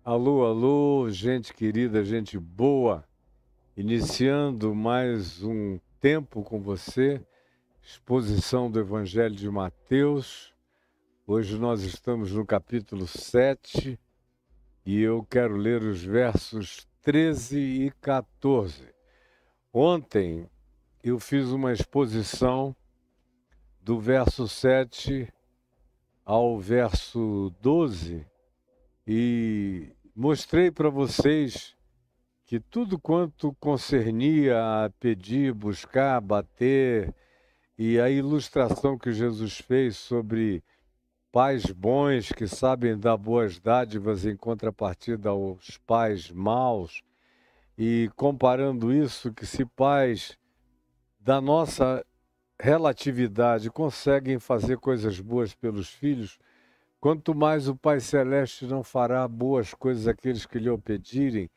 Alô, alô, gente querida, gente boa, iniciando mais um tempo com você, exposição do Evangelho de Mateus. Hoje nós estamos no capítulo 7 e eu quero ler os versos 13 e 14. Ontem eu fiz uma exposição do verso 7 ao verso 12 e mostrei para vocês que tudo quanto concernia a pedir, buscar, bater, e a ilustração que Jesus fez sobre pais bons que sabem dar boas dádivas em contrapartida aos pais maus, e comparando isso, que se pais da nossa relatividade conseguem fazer coisas boas pelos filhos, quanto mais o Pai Celeste não fará boas coisas àqueles que lhe o pedirem.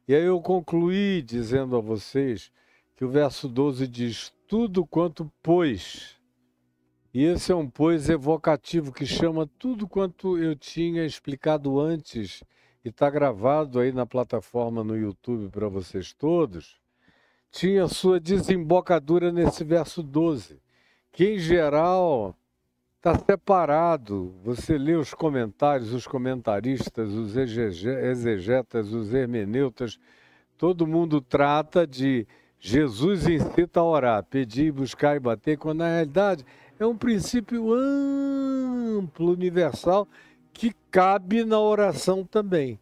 E aí eu concluí dizendo a vocês que o verso 12 diz: tudo quanto pois. E esse é um pois evocativo que chama tudo quanto eu tinha explicado antes, e está gravado aí na plataforma no YouTube para vocês todos, tinha sua desembocadura nesse verso 12, que em geral está separado. Você lê os comentários, os comentaristas, os exegetas, os hermeneutas, todo mundo trata de Jesus incita a orar, pedir, buscar e bater, quando na realidade é um princípio amplo, universal, que cabe na oração também.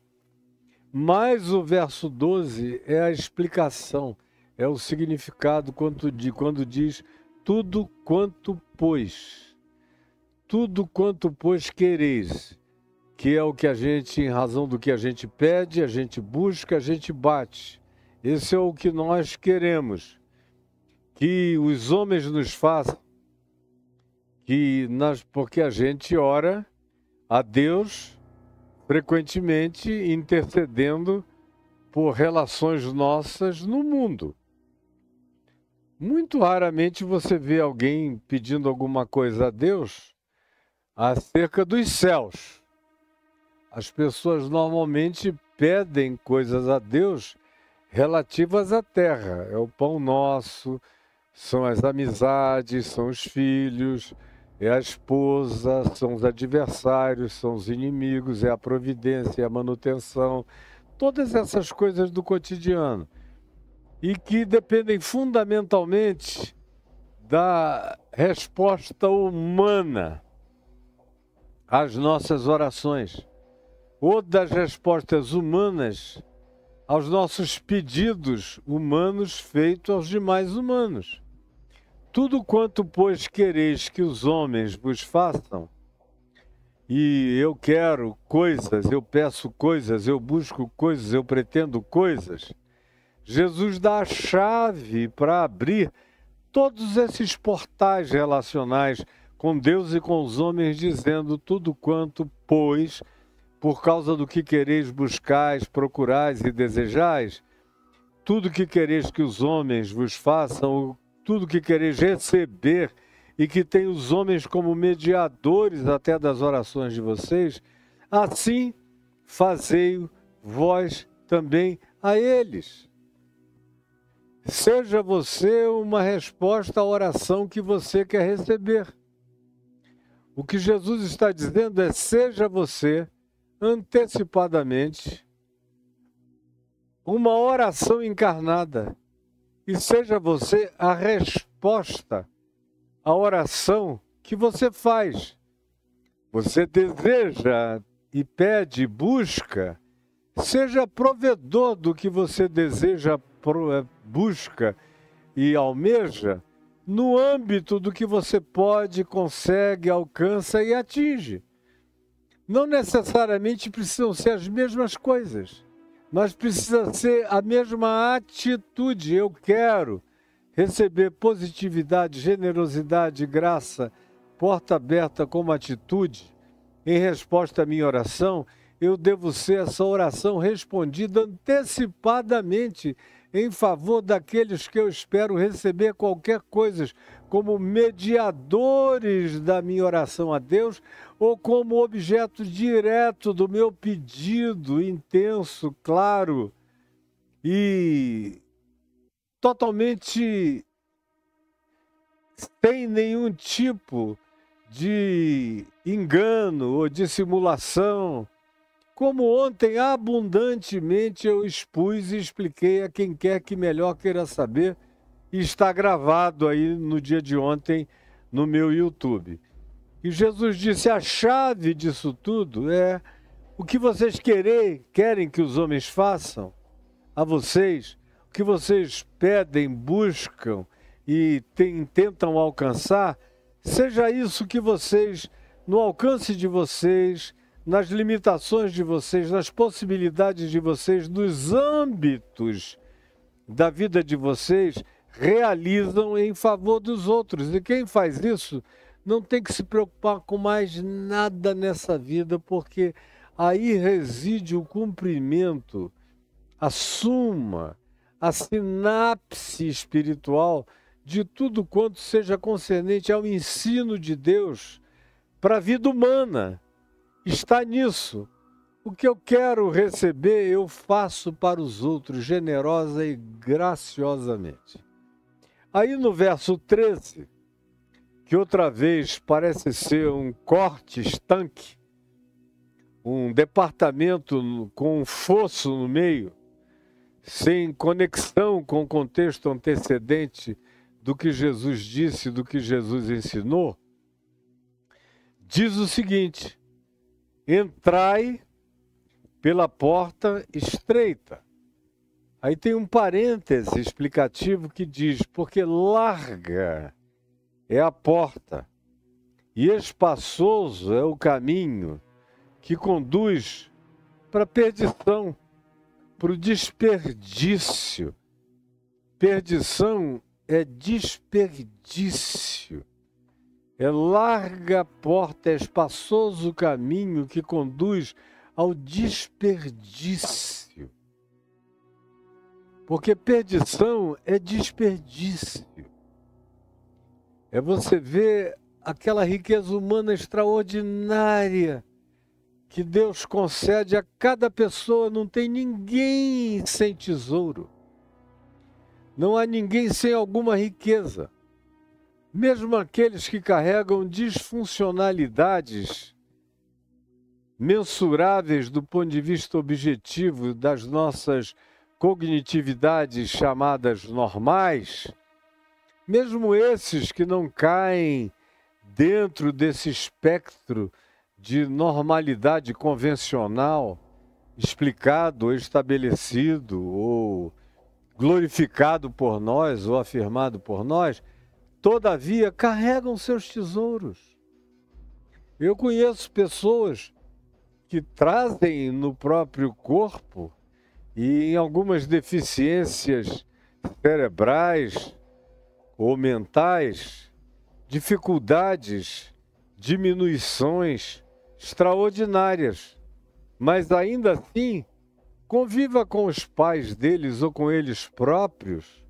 Mas o verso 12 é a explicação, é o significado quando diz tudo quanto pois. Tudo quanto, pois, quereis, que é o que a gente, em razão do que a gente pede, a gente busca, a gente bate. Esse é o que nós queremos, que os homens nos façam, porque a gente ora a Deus frequentemente intercedendo por relações nossas no mundo. Muito raramente você vê alguém pedindo alguma coisa a Deus acerca dos céus. As pessoas normalmente pedem coisas a Deus relativas à terra. É o pão nosso, são as amizades, são os filhos, é a esposa, são os adversários, são os inimigos, é a providência, é a manutenção. Todas essas coisas do cotidiano. E que dependem fundamentalmente da resposta humana às nossas orações, ou das respostas humanas aos nossos pedidos humanos feitos aos demais humanos. Tudo quanto, pois, quereis que os homens vos façam, e eu quero coisas, eu peço coisas, eu busco coisas, eu pretendo coisas, Jesus dá a chave para abrir todos esses portais relacionais com Deus e com os homens, dizendo tudo quanto, pois, por causa do que quereis buscais, procurais e desejais, tudo que quereis que os homens vos façam, tudo que quereis receber e que tem os homens como mediadores até das orações de vocês, assim fazei-o vós também a eles. Seja você uma resposta à oração que você quer receber. O que Jesus está dizendo é: seja você antecipadamente uma oração encarnada e seja você a resposta à oração que você faz. Você deseja e pede, busca, seja provedor do que você deseja, busca e almeja, no âmbito do que você pode, consegue, alcança e atinge. Não necessariamente precisam ser as mesmas coisas, mas precisa ser a mesma atitude. Eu quero receber positividade, generosidade, graça, porta aberta como atitude, em resposta à minha oração, eu devo ser essa oração respondida antecipadamente em favor daqueles que eu espero receber qualquer coisa, como mediadores da minha oração a Deus ou como objeto direto do meu pedido intenso, claro e totalmente sem nenhum tipo de engano ou dissimulação. Como ontem abundantemente eu expus e expliquei a quem quer que melhor queira saber, e está gravado aí no dia de ontem no meu YouTube. E Jesus disse, a chave disso tudo é o que vocês querem que os homens façam a vocês, o que vocês pedem, buscam e tentam alcançar, seja isso que vocês, no alcance de vocês, nas limitações de vocês, nas possibilidades de vocês, nos âmbitos da vida de vocês, realizam em favor dos outros. E quem faz isso não tem que se preocupar com mais nada nessa vida, porque aí reside o cumprimento, a suma, a sinapse espiritual de tudo quanto seja concernente ao ensino de Deus para a vida humana. Está nisso. O que eu quero receber, eu faço para os outros, generosa e graciosamente. Aí no verso 13, que outra vez parece ser um corte estanque, um departamento com um fosso no meio, sem conexão com o contexto antecedente do que Jesus disse, do que Jesus ensinou, diz o seguinte: entrai pela porta estreita. Aí tem um parêntese explicativo que diz, porque larga é a porta e espaçoso é o caminho que conduz para a perdição, para o desperdício. Perdição é desperdício. É larga a porta, é espaçoso o caminho que conduz ao desperdício. Porque perdição é desperdício. É você ver aquela riqueza humana extraordinária que Deus concede a cada pessoa. Não tem ninguém sem tesouro. Não há ninguém sem alguma riqueza. Mesmo aqueles que carregam disfuncionalidades mensuráveis do ponto de vista objetivo das nossas cognitividades chamadas normais, mesmo esses que não caem dentro desse espectro de normalidade convencional, explicado, estabelecido ou glorificado por nós ou afirmado por nós, todavia carregam seus tesouros. Eu conheço pessoas que trazem no próprio corpo e em algumas deficiências cerebrais ou mentais, dificuldades, diminuições extraordinárias, mas ainda assim, conviva com os pais deles ou com eles próprios,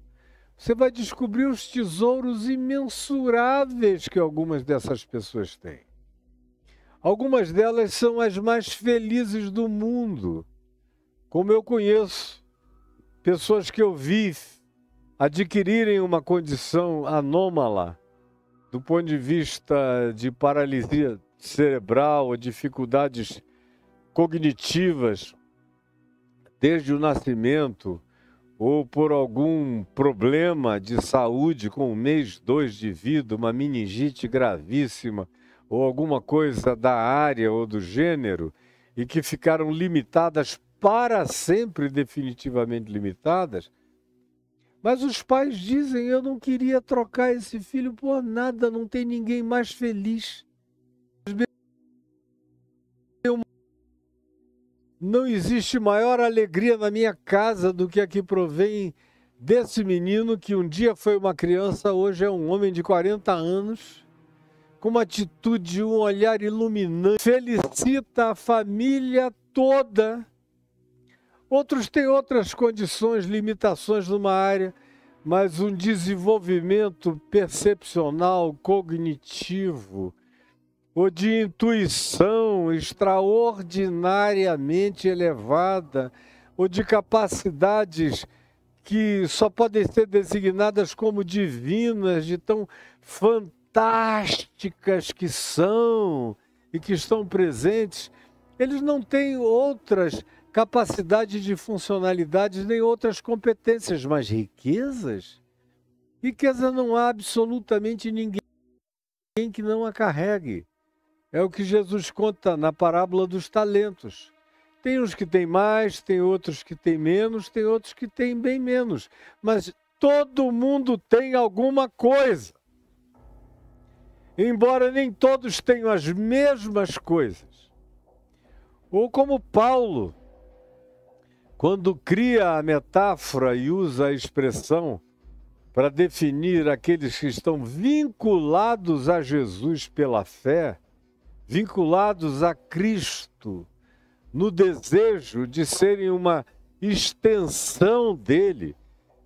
você vai descobrir os tesouros imensuráveis que algumas dessas pessoas têm. Algumas delas são as mais felizes do mundo, como eu conheço pessoas que eu vi adquirirem uma condição anômala do ponto de vista de paralisia cerebral ou dificuldades cognitivas desde o nascimento, ou por algum problema de saúde com 1 mês, 2 de vida, uma meningite gravíssima, ou alguma coisa da área ou do gênero, e que ficaram limitadas para sempre, definitivamente limitadas. Mas os pais dizem, eu não queria trocar esse filho por nada, não tem ninguém mais feliz. Não existe maior alegria na minha casa do que a que provém desse menino que um dia foi uma criança, hoje é um homem de 40 anos, com uma atitude, um olhar iluminante, felicita a família toda. Outros têm outras condições, limitações numa área, mas um desenvolvimento percepcional, cognitivo, ou de intuição extraordinariamente elevada, ou de capacidades que só podem ser designadas como divinas, de tão fantásticas que são e que estão presentes, eles não têm outras capacidades de funcionalidades nem outras competências, mas riquezas? Riqueza não há absolutamente ninguém que não a carregue. É o que Jesus conta na parábola dos talentos. Tem uns que têm mais, tem outros que têm menos, tem outros que têm bem menos. Mas todo mundo tem alguma coisa. Embora nem todos tenham as mesmas coisas. Ou como Paulo, quando cria a metáfora e usa a expressão para definir aqueles que estão vinculados a Jesus pela fé, vinculados a Cristo, no desejo de serem uma extensão dele,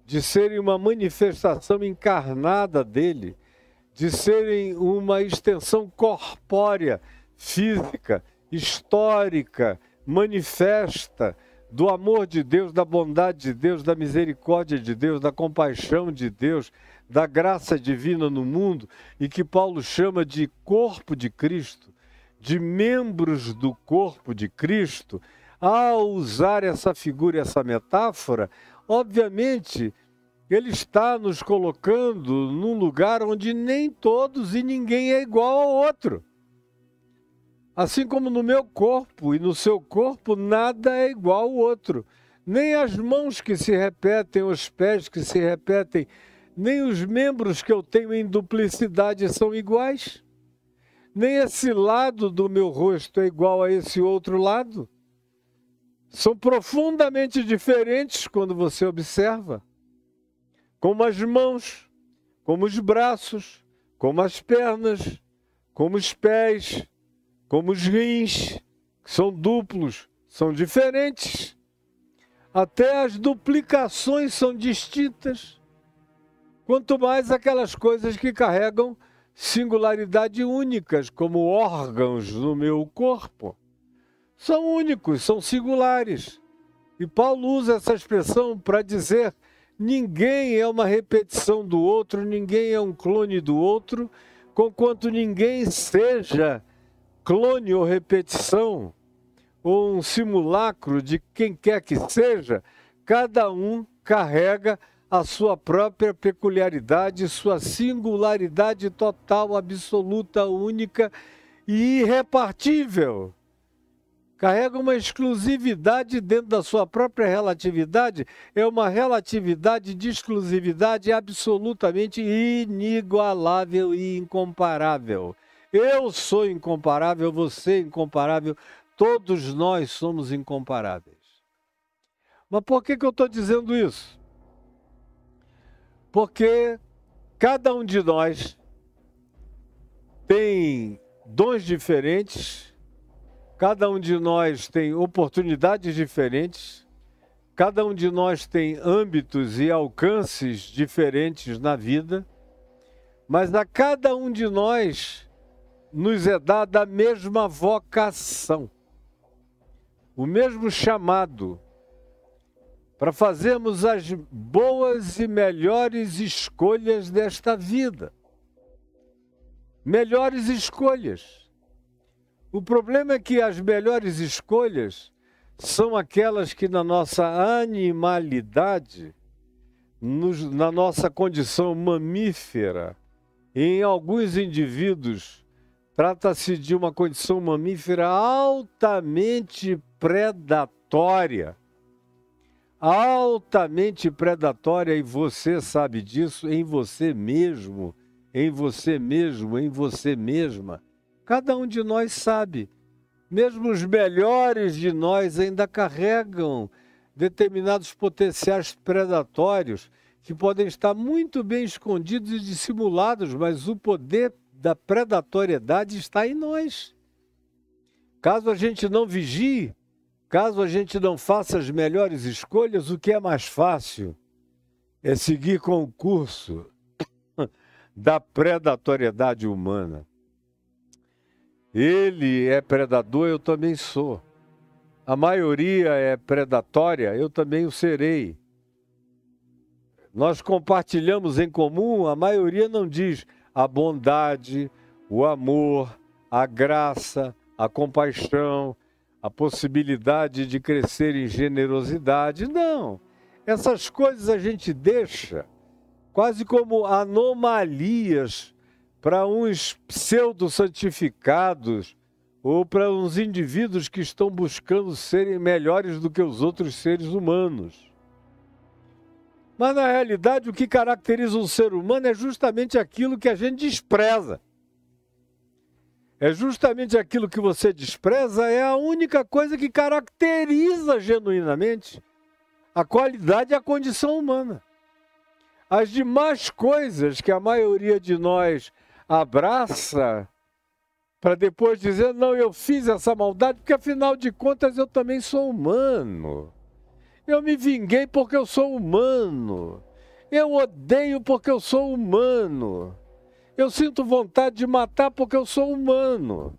de serem uma manifestação encarnada dele, de serem uma extensão corpórea, física, histórica, manifesta do amor de Deus, da bondade de Deus, da misericórdia de Deus, da compaixão de Deus, da graça divina no mundo, e que Paulo chama de corpo de Cristo, de membros do corpo de Cristo. Ao usar essa figura, essa metáfora, obviamente, ele está nos colocando num lugar onde nem todos e ninguém é igual ao outro. Assim como no meu corpo e no seu corpo, nada é igual ao outro. Nem as mãos que se repetem, os pés que se repetem, nem os membros que eu tenho em duplicidade são iguais. Nem esse lado do meu rosto é igual a esse outro lado. São profundamente diferentes quando você observa. Como as mãos, como os braços, como as pernas, como os pés, como os rins, que são duplos, são diferentes. Até as duplicações são distintas. Quanto mais aquelas coisas que carregam singularidade únicas, como órgãos no meu corpo. São únicos, são singulares. E Paulo usa essa expressão para dizer: ninguém é uma repetição do outro, ninguém é um clone do outro, conquanto ninguém seja clone ou repetição, ou um simulacro de quem quer que seja. Cada um carrega a sua própria peculiaridade, sua singularidade total, absoluta, única e irrepartível. Carrega uma exclusividade dentro da sua própria relatividade, é uma relatividade de exclusividade absolutamente inigualável e incomparável. Eu sou incomparável, você é incomparável, todos nós somos incomparáveis. Mas por que eu estou dizendo isso? Porque cada um de nós tem dons diferentes, cada um de nós tem oportunidades diferentes, cada um de nós tem âmbitos e alcances diferentes na vida, mas a cada um de nós nos é dada a mesma vocação, o mesmo chamado, para fazermos as boas e melhores escolhas desta vida. Melhores escolhas. O problema é que as melhores escolhas são aquelas que na nossa animalidade, na nossa condição mamífera, em alguns indivíduos, trata-se de uma condição mamífera altamente predatória. Altamente predatória, e você sabe disso, em você mesmo, em você mesmo, em você mesma. Cada um de nós sabe. Mesmo os melhores de nós ainda carregam determinados potenciais predatórios que podem estar muito bem escondidos e dissimulados, mas o poder da predatoriedade está em nós. Caso a gente não vigie, Caso a gente não faça as melhores escolhas, o que é mais fácil é seguir com o curso da predatoriedade humana. Ele é predador, eu também sou. A maioria é predatória, eu também o serei. Nós compartilhamos em comum, a maioria não diz a bondade, o amor, a graça, a compaixão, a possibilidade de crescer em generosidade. Não, essas coisas a gente deixa quase como anomalias para uns pseudo-santificados ou para uns indivíduos que estão buscando serem melhores do que os outros seres humanos. Mas, na realidade, o que caracteriza um ser humano é justamente aquilo que a gente despreza. É justamente aquilo que você despreza, é a única coisa que caracteriza genuinamente a qualidade e a condição humana. As demais coisas que a maioria de nós abraça para depois dizer, não, eu fiz essa maldade, porque afinal de contas eu também sou humano. Eu me vinguei porque eu sou humano. Eu odeio porque eu sou humano. Eu sinto vontade de matar porque eu sou humano.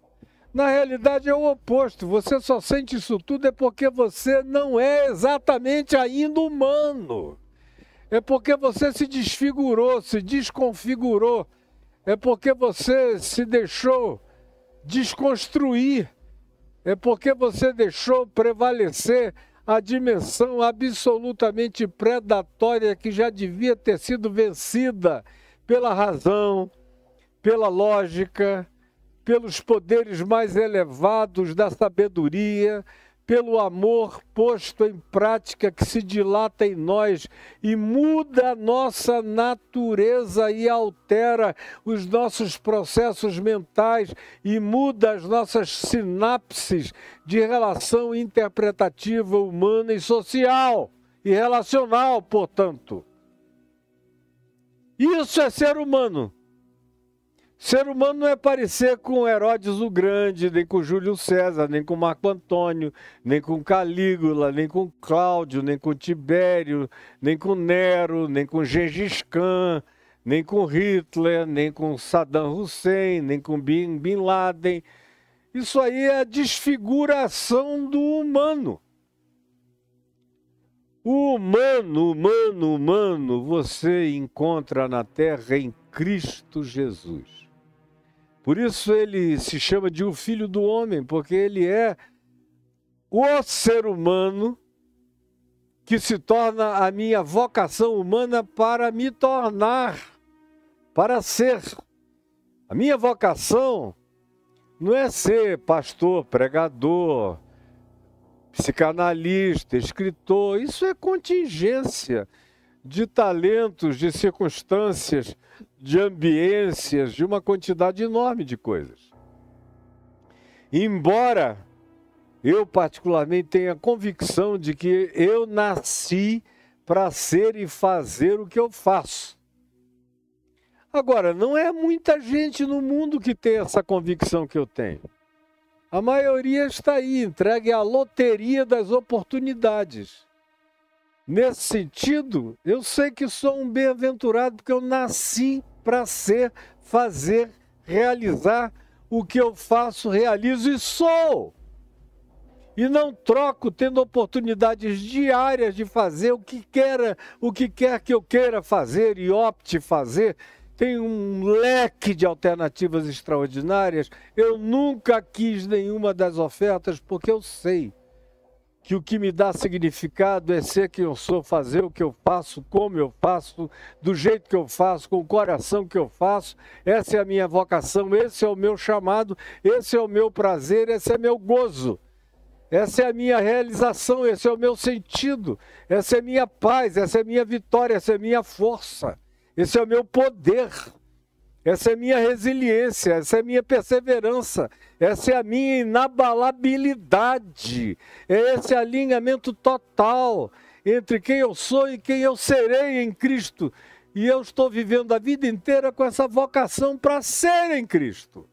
Na realidade é o oposto. Você só sente isso tudo é porque você não é exatamente ainda humano. É porque você se desfigurou, se desconfigurou. É porque você se deixou desconstruir. É porque você deixou prevalecer a dimensão absolutamente predatória que já devia ter sido vencida pela razão, pela lógica, pelos poderes mais elevados da sabedoria, pelo amor posto em prática que se dilata em nós e muda a nossa natureza e altera os nossos processos mentais e muda as nossas sinapses de relação interpretativa, humana e social e relacional, portanto. Isso é ser humano. Ser humano não é parecer com Herodes o Grande, nem com Júlio César, nem com Marco Antônio, nem com Calígula, nem com Cláudio, nem com Tibério, nem com Nero, nem com Gengis Khan, nem com Hitler, nem com Saddam Hussein, nem com Bin Laden. Isso aí é a desfiguração do humano. O humano, você encontra na Terra em Cristo Jesus. Por isso ele se chama de o Filho do Homem, porque ele é o ser humano que se torna a minha vocação humana para me tornar, para ser. A minha vocação não é ser pastor, pregador, psicanalista, escritor. Isso é contingência de talentos, de circunstâncias, de ambiências, de uma quantidade enorme de coisas. Embora eu particularmente tenha a convicção de que eu nasci para ser e fazer o que eu faço. Agora, não é muita gente no mundo que tem essa convicção que eu tenho. A maioria está aí, entregue à loteria das oportunidades. Nesse sentido, eu sei que sou um bem-aventurado porque eu nasci para ser, fazer, realizar o que eu faço, realizo e sou. E não troco tendo oportunidades diárias de fazer o que quer que eu queira fazer e opte fazer. Tem um leque de alternativas extraordinárias. Eu nunca quis nenhuma das ofertas porque eu sei que o que me dá significado é ser quem eu sou, fazer o que eu faço, como eu faço, do jeito que eu faço, com o coração que eu faço. Essa é a minha vocação, esse é o meu chamado, esse é o meu prazer, esse é meu gozo. Essa é a minha realização, esse é o meu sentido, essa é a minha paz, essa é a minha vitória, essa é a minha força, esse é o meu poder. Essa é a minha resiliência, essa é a minha perseverança, essa é a minha inabalabilidade, é esse alinhamento total entre quem eu sou e quem eu serei em Cristo. E eu estou vivendo a vida inteira com essa vocação para ser em Cristo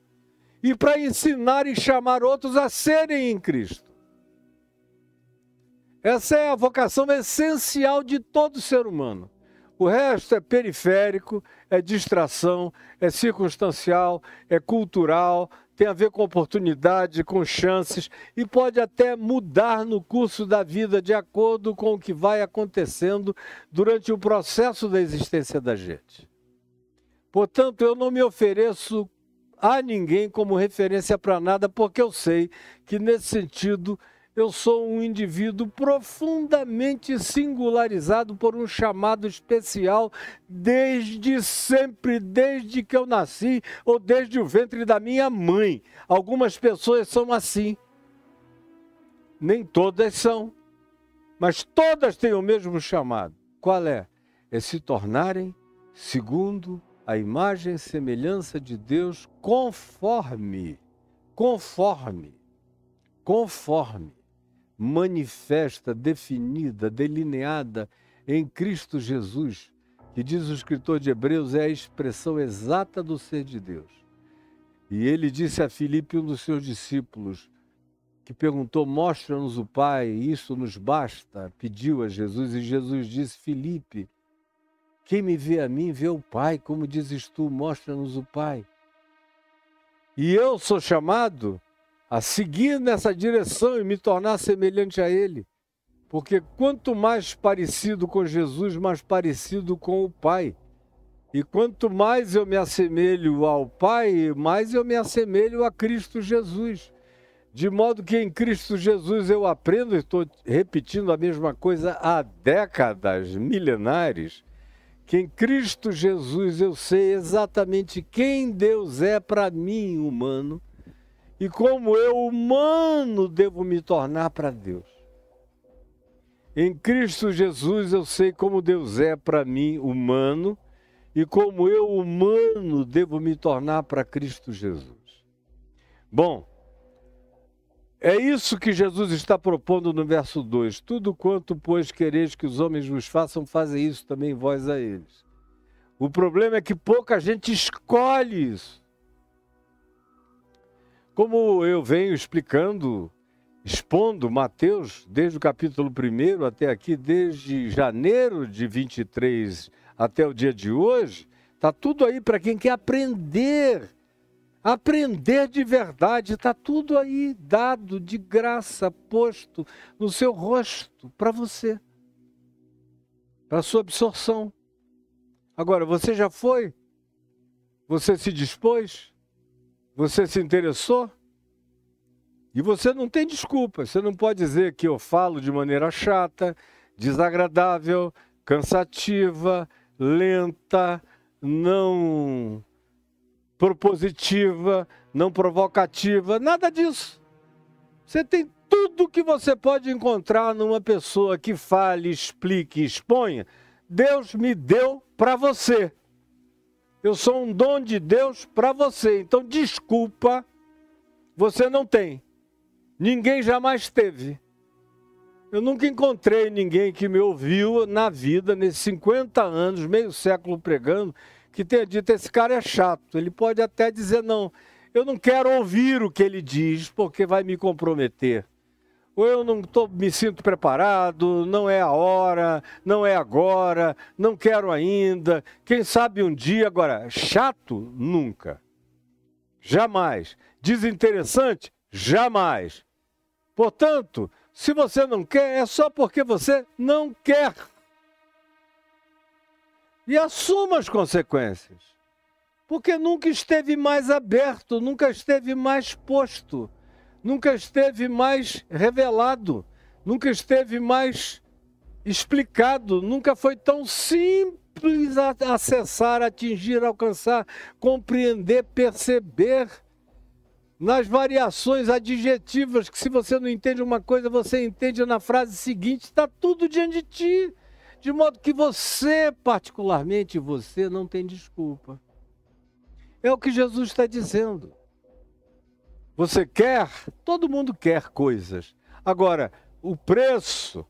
e para ensinar e chamar outros a serem em Cristo. Essa é a vocação essencial de todo ser humano. O resto é periférico, é distração, é circunstancial, é cultural, tem a ver com oportunidade, com chances e pode até mudar no curso da vida de acordo com o que vai acontecendo durante o processo da existência da gente. Portanto, eu não me ofereço a ninguém como referência para nada, porque eu sei que, nesse sentido, eu sou um indivíduo profundamente singularizado por um chamado especial desde sempre, desde que eu nasci ou desde o ventre da minha mãe. Algumas pessoas são assim. Nem todas são, mas todas têm o mesmo chamado. Qual é? É se tornarem segundo a imagem e semelhança de Deus conforme, manifesta, definida, delineada em Cristo Jesus, que diz o escritor de Hebreus, é a expressão exata do ser de Deus. E ele disse a Filipe, um dos seus discípulos, que perguntou, mostra-nos o Pai, isso nos basta, pediu a Jesus, e Jesus disse, Filipe, quem me vê a mim, vê o Pai, como dizes tu, mostra-nos o Pai. E eu sou chamado a seguir nessa direção e me tornar semelhante a Ele. Porque quanto mais parecido com Jesus, mais parecido com o Pai. E quanto mais eu me assemelho ao Pai, mais eu me assemelho a Cristo Jesus. De modo que em Cristo Jesus eu aprendo, estou repetindo a mesma coisa há décadas milenares, que em Cristo Jesus eu sei exatamente quem Deus é para mim, humano, e como eu, humano, devo me tornar para Deus. Em Cristo Jesus eu sei como Deus é para mim, humano, e como eu, humano, devo me tornar para Cristo Jesus. Bom, é isso que Jesus está propondo no verso 2. Tudo quanto, pois, quereis que os homens vos façam, fazem isso também vós a eles. O problema é que pouca gente escolhe isso. Como eu venho expondo Mateus, desde o capítulo 1 até aqui, desde janeiro de 23 até o dia de hoje, está tudo aí para quem quer aprender de verdade, está tudo aí dado de graça, posto no seu rosto para você, para sua absorção. Agora, você já foi? Você se dispôs? Você se interessou? E você não tem desculpa, você não pode dizer que eu falo de maneira chata, desagradável, cansativa, lenta, não propositiva, não provocativa, nada disso. Você tem tudo que você pode encontrar numa pessoa que fale, explique, exponha. Deus me deu para você. Eu sou um dom de Deus para você. Então, desculpa, você não tem. Ninguém jamais teve. Eu nunca encontrei ninguém que me ouviu na vida, nesses 50 anos, meio século pregando, que tenha dito, esse cara é chato. Ele pode até dizer, não, eu não quero ouvir o que ele diz, porque vai me comprometer. Ou eu não me sinto preparado, não é a hora, não é agora, não quero ainda. Quem sabe um dia, agora, chato? Nunca. Jamais. Desinteressante? Jamais. Portanto, se você não quer, é só porque você não quer. E assuma as consequências. Porque nunca esteve mais aberto, nunca esteve mais posto, nunca esteve mais revelado, nunca esteve mais explicado, nunca foi tão simples acessar, atingir, alcançar, compreender, perceber nas variações adjetivas, que se você não entende uma coisa, você entende na frase seguinte, está tudo diante de ti. De modo que você, particularmente você, não tem desculpa. É o que Jesus está dizendo. Você quer? Todo mundo quer coisas. Agora, o preço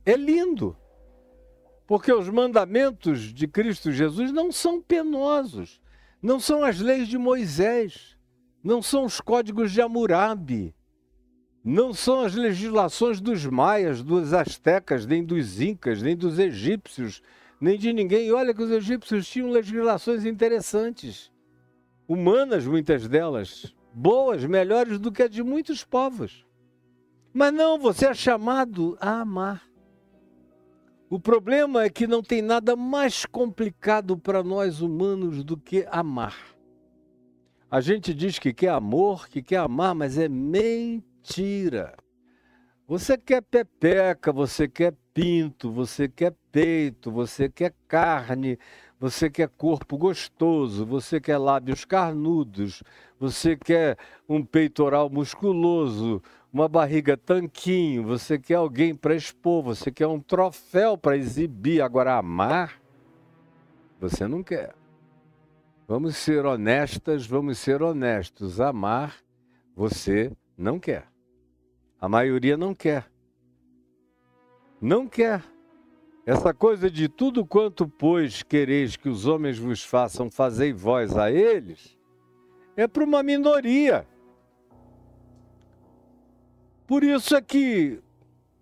é lindo. Porque os mandamentos de Cristo Jesus não são penosos. Não são as leis de Moisés. Não são os códigos de Hammurabi. Não são as legislações dos maias, dos astecas, nem dos incas, nem dos egípcios, nem de ninguém. E olha que os egípcios tinham legislações interessantes, humanas, muitas delas, boas, melhores do que a de muitos povos. Mas não, você é chamado a amar. O problema é que não tem nada mais complicado para nós humanos do que amar. A gente diz que quer amor, que quer amar, mas é mentira. Você quer pepeca, você quer pinto, você quer peito, você quer carne, você quer corpo gostoso, você quer lábios carnudos, você quer um peitoral musculoso, uma barriga tanquinho, você quer alguém para expor, você quer um troféu para exibir. Agora, amar, você não quer. Vamos ser honestas, vamos ser honestos. Amar, você não quer. A maioria não quer. Não quer. Essa coisa de tudo quanto, pois, quereis que os homens vos façam, fazei vós a eles, é para uma minoria. Por isso é que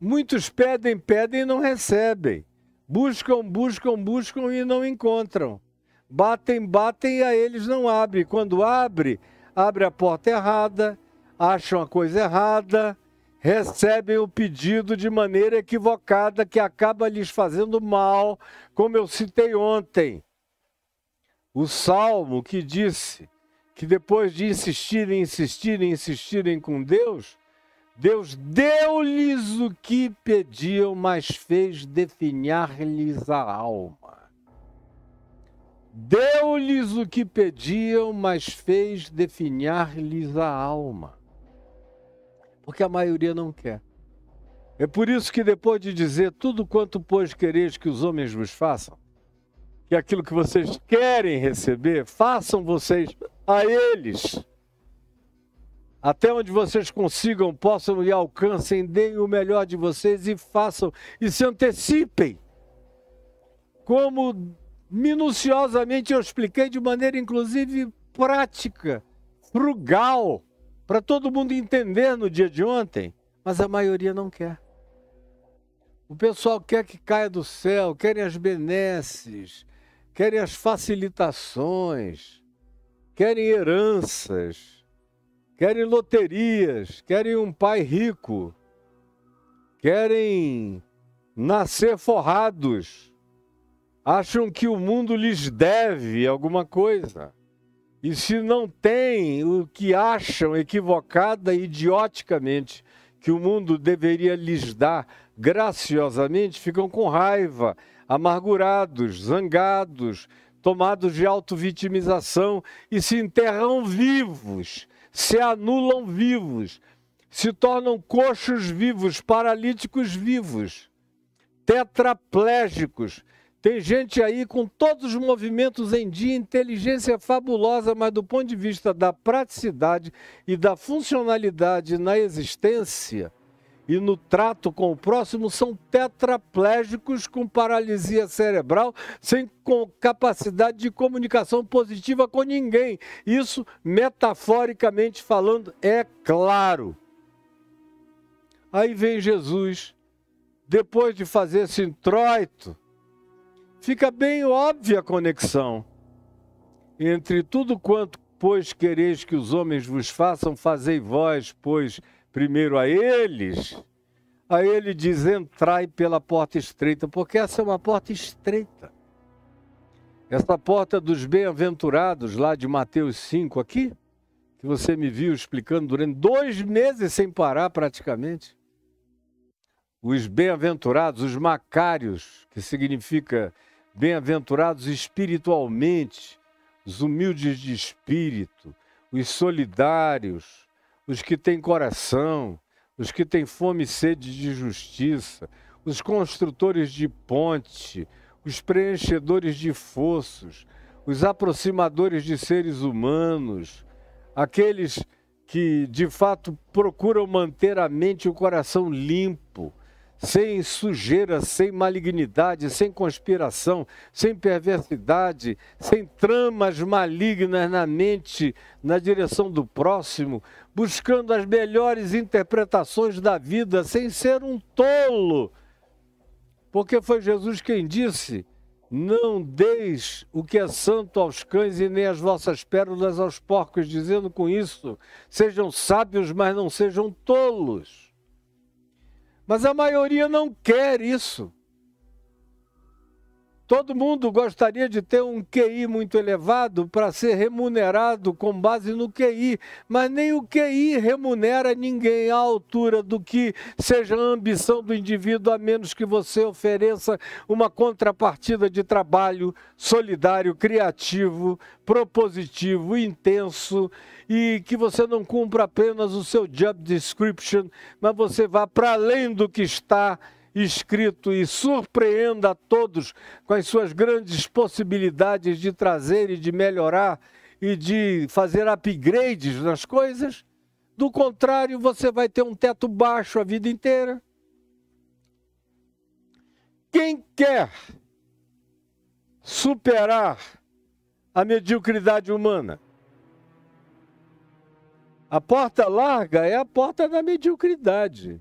muitos pedem, pedem e não recebem. Buscam, buscam, buscam e não encontram. Batem, batem e a eles não abre. Quando abre, abre a porta errada, acham a coisa errada, recebem o pedido de maneira equivocada que acaba lhes fazendo mal, como eu citei ontem. O Salmo que disse que depois de insistirem, insistirem, insistirem com Deus, Deus deu-lhes o que pediam, mas fez definhar-lhes a alma. Deu-lhes o que pediam, mas fez definhar-lhes a alma. Porque a maioria não quer. É por isso que depois de dizer tudo quanto, pois, quereis que os homens vos façam, que aquilo que vocês querem receber, façam vocês a eles. Até onde vocês consigam, possam e alcancem, deem o melhor de vocês e façam, e se antecipem. Como minuciosamente eu expliquei de maneira, inclusive, prática, frugal, para todo mundo entender no dia de ontem, mas a maioria não quer. O pessoal quer que caia do céu, querem as benesses, querem as facilitações, querem heranças, querem loterias, querem um pai rico, querem nascer forrados, acham que o mundo lhes deve alguma coisa. E se não tem o que acham equivocada e idioticamente que o mundo deveria lhes dar graciosamente, ficam com raiva, amargurados, zangados, tomados de autovitimização e se enterram vivos, se anulam vivos, se tornam coxos vivos, paralíticos vivos, tetraplégicos. Tem gente aí com todos os movimentos em dia, inteligência fabulosa, mas do ponto de vista da praticidade e da funcionalidade na existência e no trato com o próximo, são tetraplégicos com paralisia cerebral, sem capacidade de comunicação positiva com ninguém. Isso, metaforicamente falando, é claro. Aí vem Jesus, depois de fazer esse introito, fica bem óbvia a conexão entre tudo quanto, pois, quereis que os homens vos façam, fazei vós, pois, primeiro a eles. Aí ele diz, entrai pela porta estreita, porque essa é uma porta estreita. Essa porta dos bem-aventurados, lá de Mateus 5, aqui, que você me viu explicando durante 2 meses sem parar praticamente. Os bem-aventurados, os macários, que significa bem-aventurados espiritualmente, os humildes de espírito, os solidários, os que têm coração, os que têm fome e sede de justiça, os construtores de ponte, os preenchedores de fossos, os aproximadores de seres humanos, aqueles que de fato procuram manter a mente e o coração limpo, sem sujeira, sem malignidade, sem conspiração, sem perversidade, sem tramas malignas na mente, na direção do próximo, buscando as melhores interpretações da vida, sem ser um tolo. Porque foi Jesus quem disse: não deis o que é santo aos cães e nem as vossas pérolas aos porcos, dizendo com isso, sejam sábios, mas não sejam tolos. Mas a maioria não quer isso. Todo mundo gostaria de ter um QI muito elevado para ser remunerado com base no QI, mas nem o QI remunera ninguém à altura do que seja a ambição do indivíduo, a menos que você ofereça uma contrapartida de trabalho solidário, criativo, propositivo, intenso, e que você não cumpra apenas o seu job description, mas você vá para além do que está escrito e surpreenda a todos com as suas grandes possibilidades de trazer e de melhorar e de fazer upgrades nas coisas. Do contrário, você vai ter um teto baixo a vida inteira. Quem quer superar a mediocridade humana? A porta larga é a porta da mediocridade.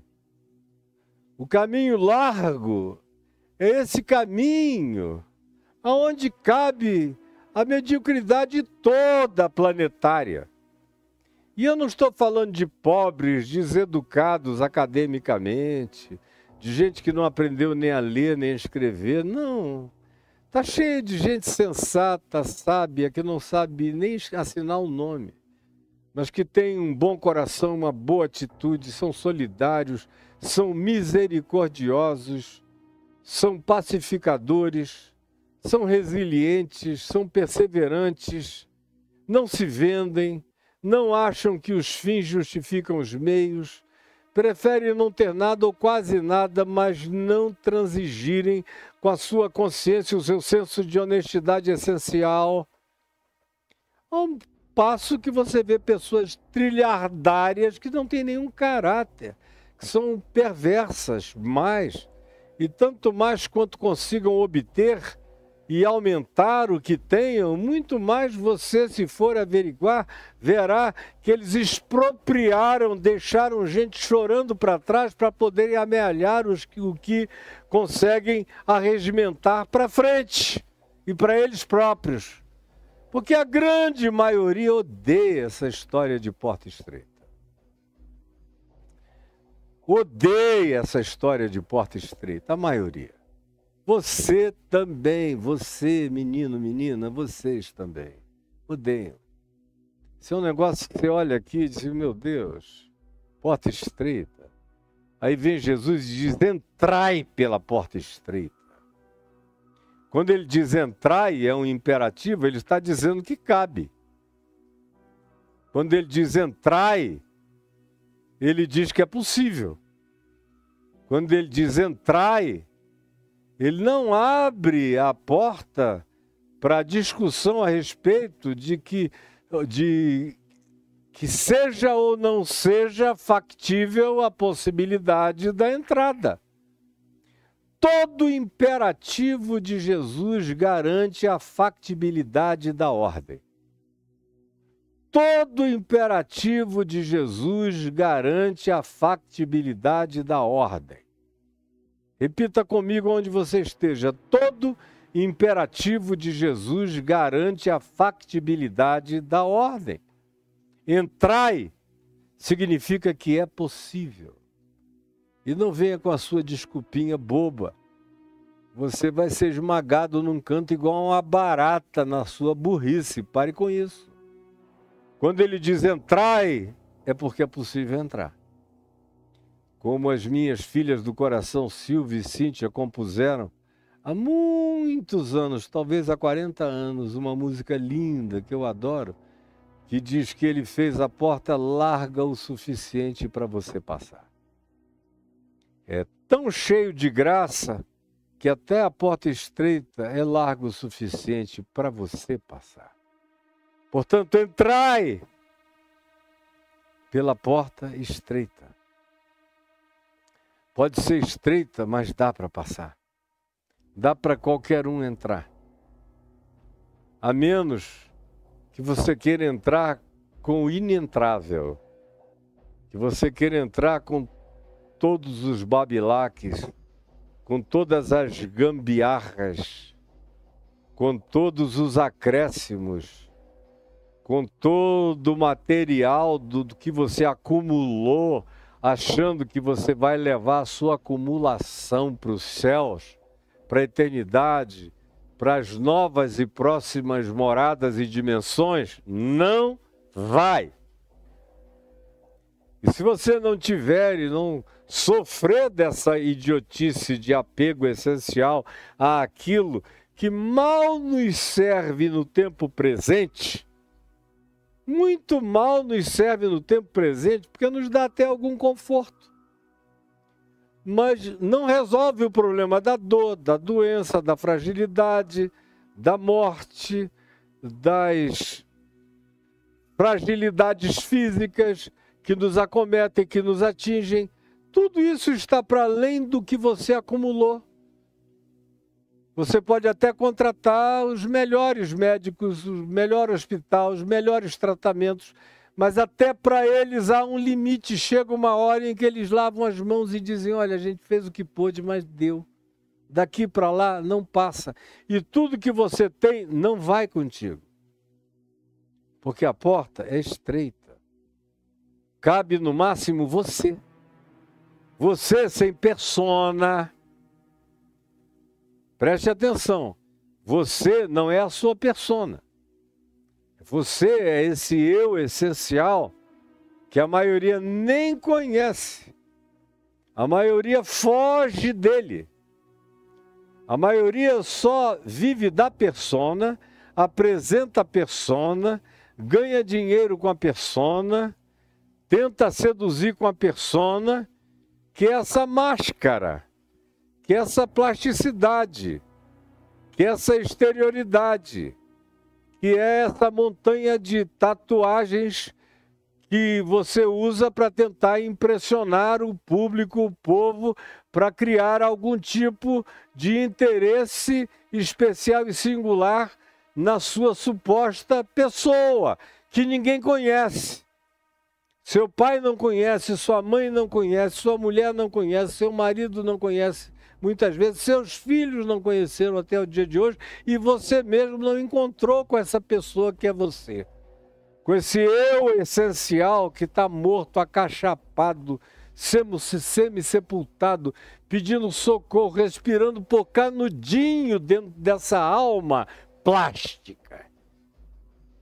O caminho largo é esse caminho aonde cabe a mediocridade toda planetária. E eu não estou falando de pobres, deseducados academicamente, de gente que não aprendeu nem a ler nem a escrever, não. Está cheio de gente sensata, sábia, que não sabe nem assinar o nome, mas que tem um bom coração, uma boa atitude, são solidários, são misericordiosos, são pacificadores, são resilientes, são perseverantes, não se vendem, não acham que os fins justificam os meios, preferem não ter nada ou quase nada, mas não transigirem com a sua consciência e o seu senso de honestidade essencial. Ao passo que você vê pessoas trilhardárias que não têm nenhum caráter, que são perversas mais, e tanto mais quanto consigam obter e aumentar o que tenham, muito mais você, se for averiguar, verá que eles expropriaram, deixaram gente chorando para trás para poderem amealhar o que conseguem arregimentar para frente e para eles próprios. Porque a grande maioria odeia essa história de porta estreita. Odeia essa história de porta estreita, a maioria. Você também, você, menino, menina, vocês também. Odeiam. Isso é um negócio que você olha aqui e diz, meu Deus, porta estreita. Aí vem Jesus e diz, entrai pela porta estreita. Quando ele diz entrai, é um imperativo, ele está dizendo que cabe. Quando ele diz entrai, ele diz que é possível. Quando ele diz entrai, ele não abre a porta para discussão a respeito de que seja ou não seja factível a possibilidade da entrada. Todo imperativo de Jesus garante a factibilidade da ordem. Todo imperativo de Jesus garante a factibilidade da ordem. Repita comigo onde você esteja. Todo imperativo de Jesus garante a factibilidade da ordem. Entrai significa que é possível. E não venha com a sua desculpinha boba. Você vai ser esmagado num canto igual uma barata na sua burrice. Pare com isso. Quando ele diz entrai, é porque é possível entrar. Como as minhas filhas do coração, Silvia e Cíntia, compuseram há muitos anos, talvez há 40 anos, uma música linda que eu adoro, que diz que ele fez a porta larga o suficiente para você passar. É tão cheio de graça que até a porta estreita é larga o suficiente para você passar. Portanto, entrai pela porta estreita. Pode ser estreita, mas dá para passar. Dá para qualquer um entrar. A menos que você queira entrar com o inentrável. Que você queira entrar com todos os babilaques, com todas as gambiarras, com todos os acréscimos, com todo o material do que você acumulou, achando que você vai levar a sua acumulação para os céus, para a eternidade, para as novas e próximas moradas e dimensões. Não vai. E se você não tiver e não sofrer dessa idiotice de apego essencial àquilo que mal nos serve no tempo presente, muito mal nos serve no tempo presente, porque nos dá até algum conforto. Mas não resolve o problema da dor, da doença, da fragilidade, da morte, das fragilidades físicas que nos acometem, que nos atingem. Tudo isso está para além do que você acumulou. Você pode até contratar os melhores médicos, o melhor hospital, os melhores tratamentos, mas até para eles há um limite. Chega uma hora em que eles lavam as mãos e dizem: olha, a gente fez o que pôde, mas deu. Daqui para lá não passa. E tudo que você tem não vai contigo. Porque a porta é estreita. Cabe no máximo você. Você sem persona. Preste atenção. Você não é a sua persona. Você é esse eu essencial que a maioria nem conhece. A maioria foge dele. A maioria só vive da persona, apresenta a persona, ganha dinheiro com a persona, tenta seduzir com a persona, que é essa máscara, que é essa plasticidade, que é essa exterioridade, que é essa montanha de tatuagens que você usa para tentar impressionar o público, o povo, para criar algum tipo de interesse especial e singular na sua suposta pessoa, que ninguém conhece. Seu pai não conhece, sua mãe não conhece, sua mulher não conhece, seu marido não conhece. Muitas vezes seus filhos não conheceram até o dia de hoje e você mesmo não encontrou com essa pessoa que é você. Com esse eu essencial que está morto, acachapado, semi-sepultado, pedindo socorro, respirando por canudinho dentro dessa alma plástica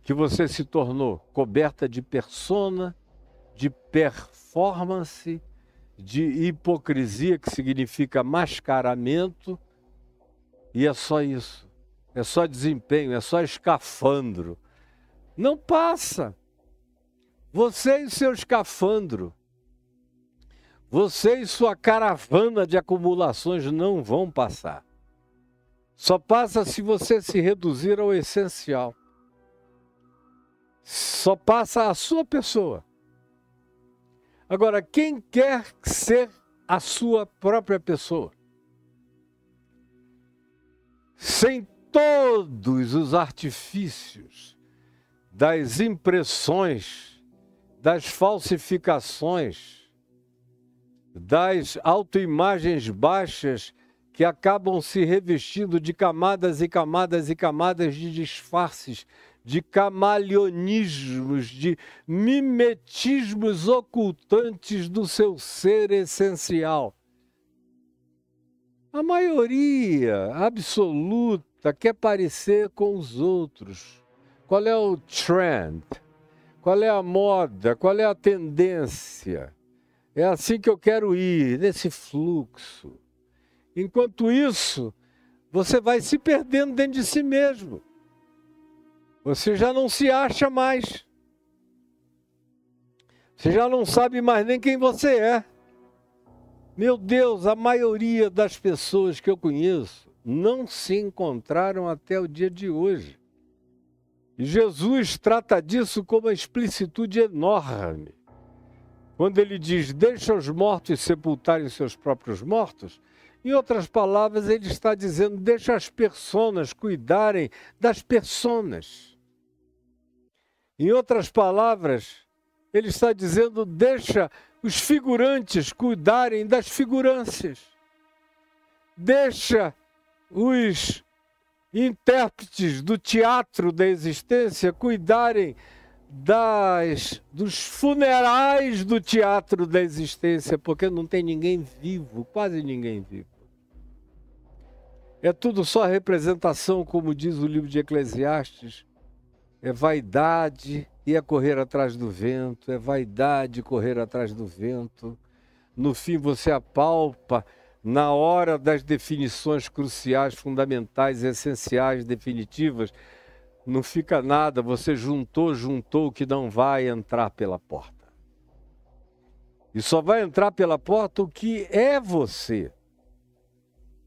que você se tornou, coberta de persona, de performance, de hipocrisia, que significa mascaramento, e é só isso, é só desempenho, é só escafandro. Não passa. Você e seu escafandro, você e sua caravana de acumulações não vão passar. Só passa se você se reduzir ao essencial. Só passa a sua pessoa. Agora, quem quer ser a sua própria pessoa, sem todos os artifícios das impressões, das falsificações, das autoimagens baixas que acabam se revestindo de camadas e camadas e camadas de disfarces, de camaleonismos, de mimetismos ocultantes do seu ser essencial. A maioria absoluta quer parecer com os outros. Qual é o trend? Qual é a moda? Qual é a tendência? É assim que eu quero ir, nesse fluxo. Enquanto isso, você vai se perdendo dentro de si mesmo. Você já não se acha mais. Você já não sabe mais nem quem você é. Meu Deus, a maioria das pessoas que eu conheço não se encontraram até o dia de hoje. E Jesus trata disso com uma explicitude enorme. Quando ele diz, deixa os mortos sepultarem seus próprios mortos, em outras palavras, ele está dizendo, deixa as personas cuidarem das personas. Em outras palavras, ele está dizendo, deixa os figurantes cuidarem das figurâncias. Deixa os intérpretes do teatro da existência cuidarem dos funerais do teatro da existência, porque não tem ninguém vivo, quase ninguém vivo. É tudo só representação, como diz o livro de Eclesiastes. É vaidade e é correr atrás do vento, é vaidade e correr atrás do vento. No fim você apalpa, na hora das definições cruciais, fundamentais, essenciais, definitivas, não fica nada, você juntou o que não vai entrar pela porta. E só vai entrar pela porta o que é você.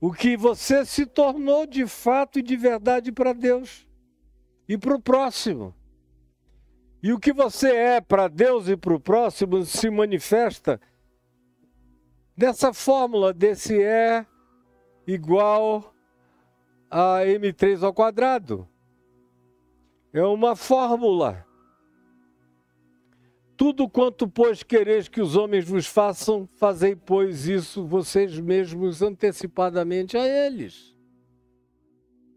O que você se tornou de fato e de verdade para Deus e para o próximo. E o que você é para Deus e para o próximo se manifesta nessa fórmula desse é igual a M3 ao quadrado. É uma fórmula. Tudo quanto, pois, quereis que os homens vos façam, fazei, pois, isso vocês mesmos antecipadamente a eles.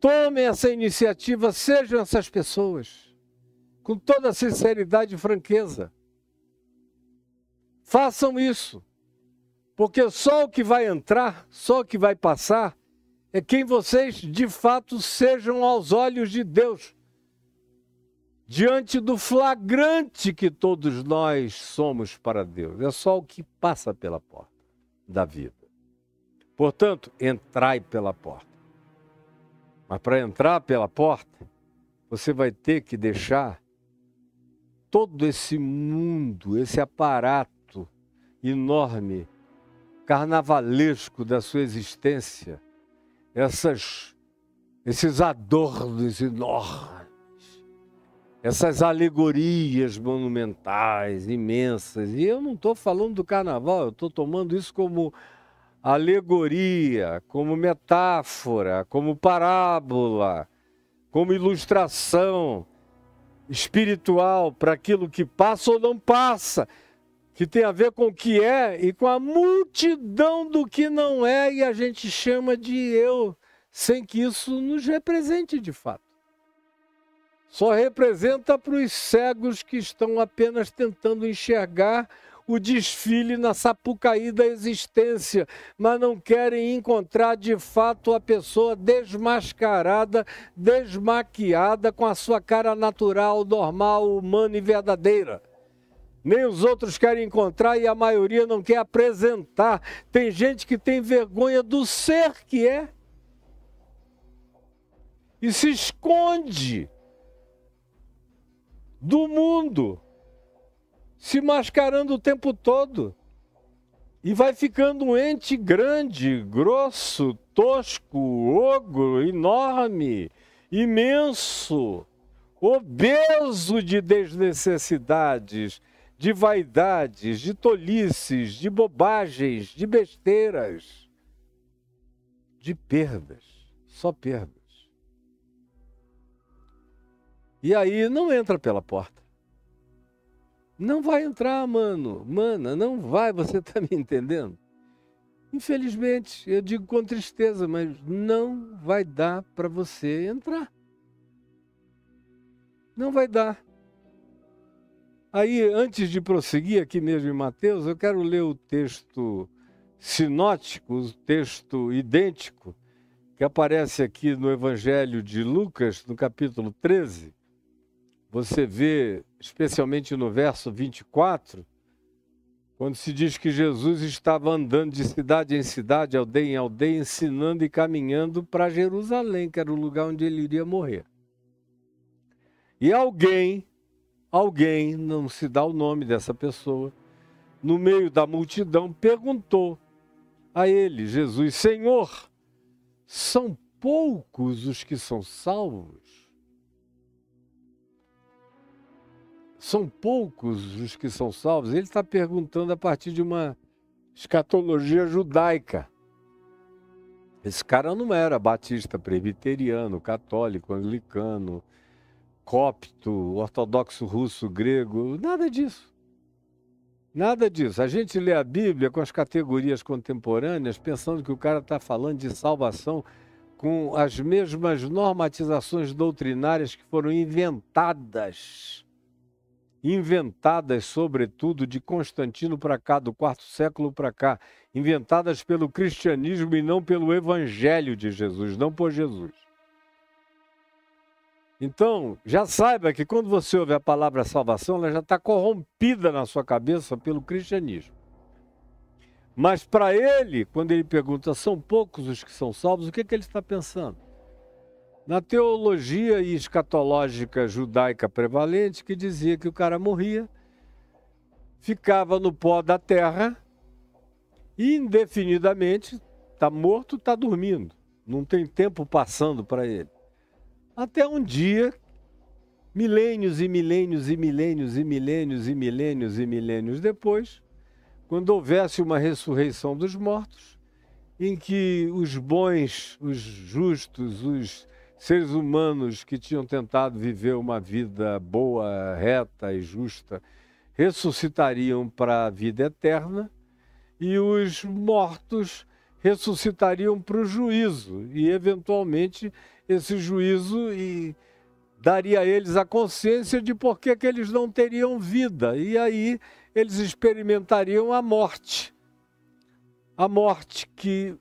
Tomem essa iniciativa, sejam essas pessoas, com toda sinceridade e franqueza. Façam isso, porque só o que vai entrar, só o que vai passar, é quem vocês, de fato, sejam aos olhos de Deus. Diante do flagrante que todos nós somos para Deus. É só o que passa pela porta da vida. Portanto, entrai pela porta. Mas para entrar pela porta, você vai ter que deixar todo esse mundo, esse aparato enorme, carnavalesco da sua existência, esses adornos enormes, essas alegorias monumentais, imensas. E eu não estou falando do carnaval, eu estou tomando isso como alegoria, como metáfora, como parábola, como ilustração espiritual para aquilo que passa ou não passa, que tem a ver com o que é e com a multidão do que não é, e a gente chama de eu, sem que isso nos represente de fato. Só representa para os cegos que estão apenas tentando enxergar o desfile na Sapucaí da existência, mas não querem encontrar de fato a pessoa desmascarada, desmaquiada, com a sua cara natural, normal, humana e verdadeira. Nem os outros querem encontrar e a maioria não quer apresentar. Tem gente que tem vergonha do ser que é e se esconde do mundo, se mascarando o tempo todo. E vai ficando um ente grande, grosso, tosco, ogro, enorme, imenso, obeso de desnecessidades, de vaidades, de tolices, de bobagens, de besteiras, de perdas, só perdas. E aí não entra pela porta. Não vai entrar, mano. Mana, não vai, você está me entendendo? Infelizmente, eu digo com tristeza, mas não vai dar para você entrar. Não vai dar. Aí, antes de prosseguir aqui mesmo em Mateus, eu quero ler o texto sinótico, o texto idêntico, que aparece aqui no Evangelho de Lucas, no capítulo 13. Você vê, especialmente no verso 24, quando se diz que Jesus estava andando de cidade em cidade, aldeia em aldeia, ensinando e caminhando para Jerusalém, que era o lugar onde ele iria morrer. E alguém, não se dá o nome dessa pessoa, no meio da multidão, perguntou a ele, Jesus, Senhor, são poucos os que são salvos? são poucos os que são salvos. Ele está perguntando a partir de uma escatologia judaica. Esse cara não era batista, presbiteriano, católico, anglicano, copto, ortodoxo russo, grego, nada disso. Nada disso. A gente lê a Bíblia com as categorias contemporâneas, pensando que o cara está falando de salvação com as mesmas normatizações doutrinárias que foram inventadas, sobretudo, de Constantino para cá, do quarto século para cá, inventadas pelo cristianismo e não pelo evangelho de Jesus, não por Jesus. Então, já saiba que quando você ouve a palavra salvação, ela já está corrompida na sua cabeça pelo cristianismo. Mas para ele, quando ele pergunta, são poucos os que são salvos, o que ele está pensando? Na teologia escatológica judaica prevalente, que dizia que o cara morria, ficava no pó da terra, e indefinidamente, está morto, está dormindo. Não tem tempo passando para ele. Até um dia, milênios e milênios e milênios e milênios e milênios e milênios depois, quando houvesse uma ressurreição dos mortos, em que os bons, os justos, os seres humanos que tinham tentado viver uma vida boa, reta e justa, ressuscitariam para a vida eterna, e os mortos ressuscitariam para o juízo, e eventualmente esse juízo daria a eles a consciência de por que eles não teriam vida. E aí eles experimentariam a morte. A morte que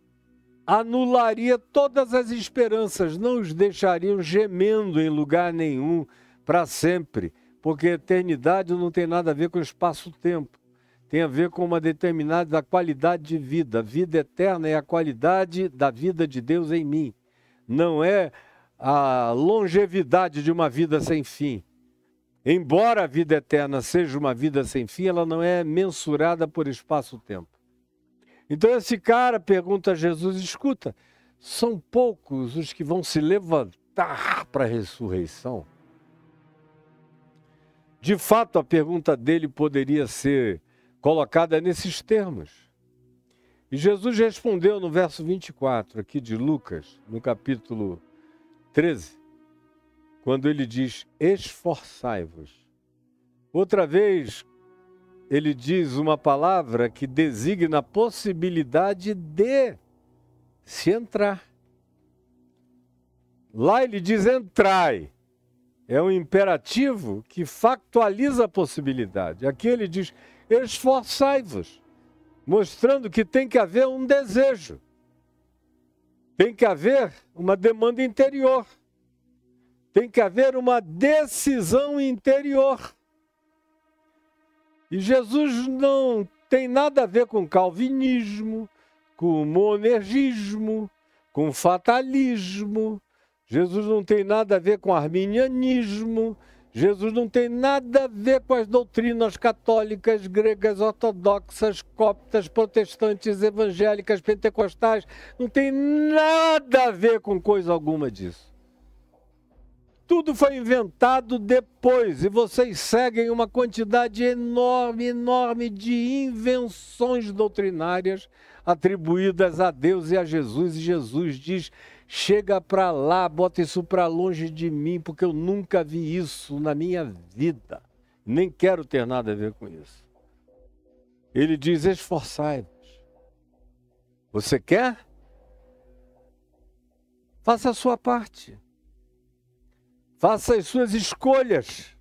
anularia todas as esperanças, não os deixariam gemendo em lugar nenhum para sempre. Porque a eternidade não tem nada a ver com espaço-tempo. Tem a ver com uma determinada qualidade de vida. A vida eterna é a qualidade da vida de Deus em mim. Não é a longevidade de uma vida sem fim. Embora a vida eterna seja uma vida sem fim, ela não é mensurada por espaço-tempo. Então esse cara pergunta a Jesus, escuta, são poucos os que vão se levantar para a ressurreição? De fato, a pergunta dele poderia ser colocada nesses termos. E Jesus respondeu no verso 24, aqui de Lucas, no capítulo 13, quando ele diz, esforçai-vos. Outra vez, ele diz uma palavra que designa a possibilidade de se entrar. Lá ele diz, entrai. É um imperativo que factualiza a possibilidade. Aqui ele diz, esforçai-vos, mostrando que tem que haver um desejo. Tem que haver uma demanda interior. Tem que haver uma decisão interior. E Jesus não tem nada a ver com calvinismo, com monergismo, com fatalismo. Jesus não tem nada a ver com arminianismo. Jesus não tem nada a ver com as doutrinas católicas, gregas, ortodoxas, coptas, protestantes, evangélicas, pentecostais. Não tem nada a ver com coisa alguma disso. Tudo foi inventado depois e vocês seguem uma quantidade enorme de invenções doutrinárias atribuídas a Deus e a Jesus. E Jesus diz, chega para lá, bota isso para longe de mim, porque eu nunca vi isso na minha vida. Nem quero ter nada a ver com isso. Ele diz, esforçai-vos. Você quer? Faça a sua parte. Faça as suas escolhas.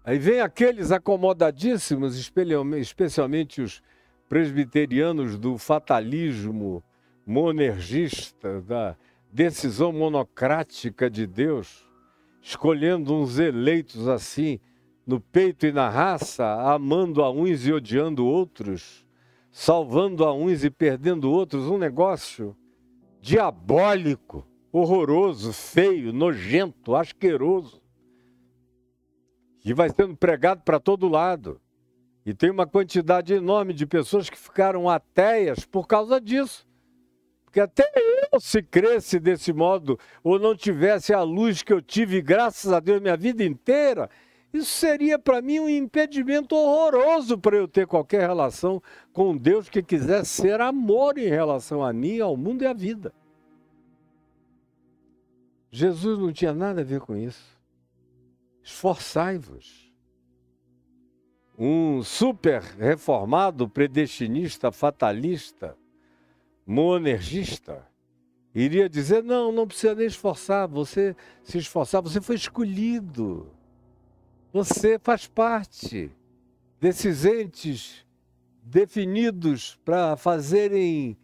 Aí vem aqueles acomodadíssimos, especialmente os presbiterianos do fatalismo monergista, da decisão monocrática de Deus, escolhendo uns eleitos assim, no peito e na raça, amando a uns e odiando outros, salvando a uns e perdendo outros, um negócio diabólico, horroroso, feio, nojento, asqueroso, que vai sendo pregado para todo lado. E tem uma quantidade enorme de pessoas que ficaram ateias por causa disso. Porque até ou se cresce desse modo, ou não tivesse a luz que eu tive, graças a Deus, minha vida inteira, isso seria para mim um impedimento horroroso para eu ter qualquer relação com Deus que quisesse ser amor em relação a mim, ao mundo e à vida. Jesus não tinha nada a ver com isso. Esforçai-vos. Um super reformado, predestinista, fatalista, monergista, iria dizer, não precisa nem esforçar, você se esforçar, você foi escolhido. Você faz parte desses entes definidos para fazerem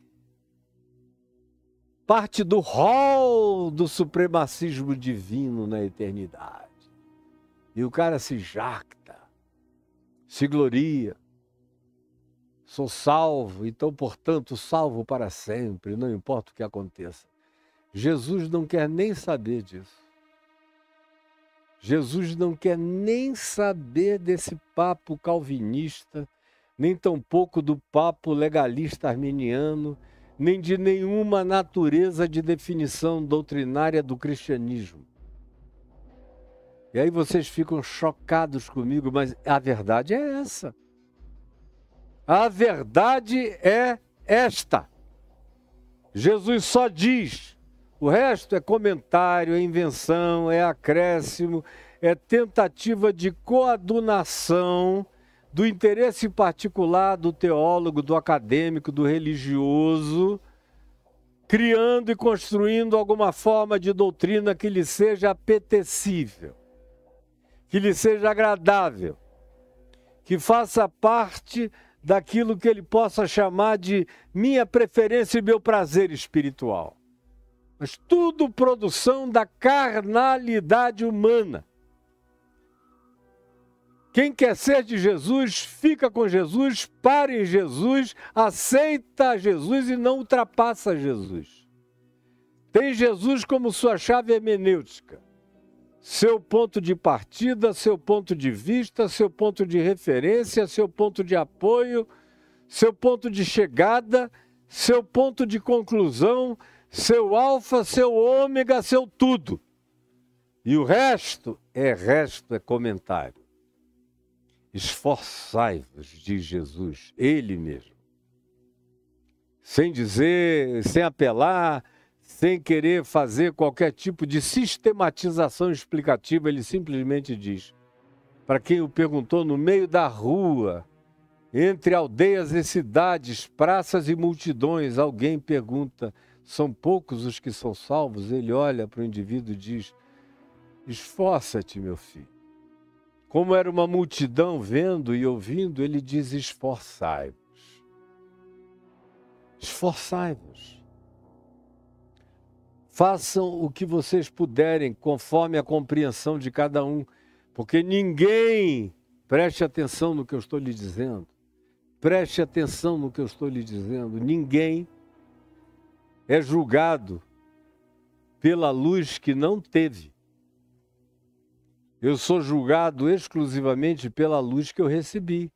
parte do rol do supremacismo divino na eternidade. E o cara se jacta, se gloria. Sou salvo, então, portanto, salvo para sempre, não importa o que aconteça. Jesus não quer nem saber disso. Jesus não quer nem saber desse papo calvinista, nem tampouco do papo legalista arminiano, nem de nenhuma natureza de definição doutrinária do cristianismo. E aí vocês ficam chocados comigo, mas a verdade é essa. A verdade é esta. Jesus só diz. O resto é comentário, é invenção, é acréscimo, é tentativa de coadunação do interesse particular do teólogo, do acadêmico, do religioso, criando e construindo alguma forma de doutrina que lhe seja apetecível, que lhe seja agradável, que faça parte daquilo que ele possa chamar de minha preferência e meu prazer espiritual. Mas tudo produção da carnalidade humana. Quem quer ser de Jesus, fica com Jesus, para em Jesus, aceita Jesus e não ultrapassa Jesus. Tem Jesus como sua chave hermenêutica. Seu ponto de partida, seu ponto de vista, seu ponto de referência, seu ponto de apoio, seu ponto de chegada, seu ponto de conclusão, seu alfa, seu ômega, seu tudo. E o resto é comentário. Esforçai-vos, diz Jesus, ele mesmo. Sem dizer, sem apelar, sem querer fazer qualquer tipo de sistematização explicativa, ele simplesmente diz, para quem o perguntou no meio da rua, entre aldeias e cidades, praças e multidões, alguém pergunta, são poucos os que são salvos? Ele olha para o indivíduo e diz, esforça-te, meu filho. Como era uma multidão vendo e ouvindo, ele diz, esforçai-vos. Esforçai-vos. Façam o que vocês puderem, conforme a compreensão de cada um, porque ninguém, preste atenção no que eu estou lhe dizendo, preste atenção no que eu estou lhe dizendo, ninguém é julgado pela luz que não teve. Eu sou julgado exclusivamente pela luz que eu recebi.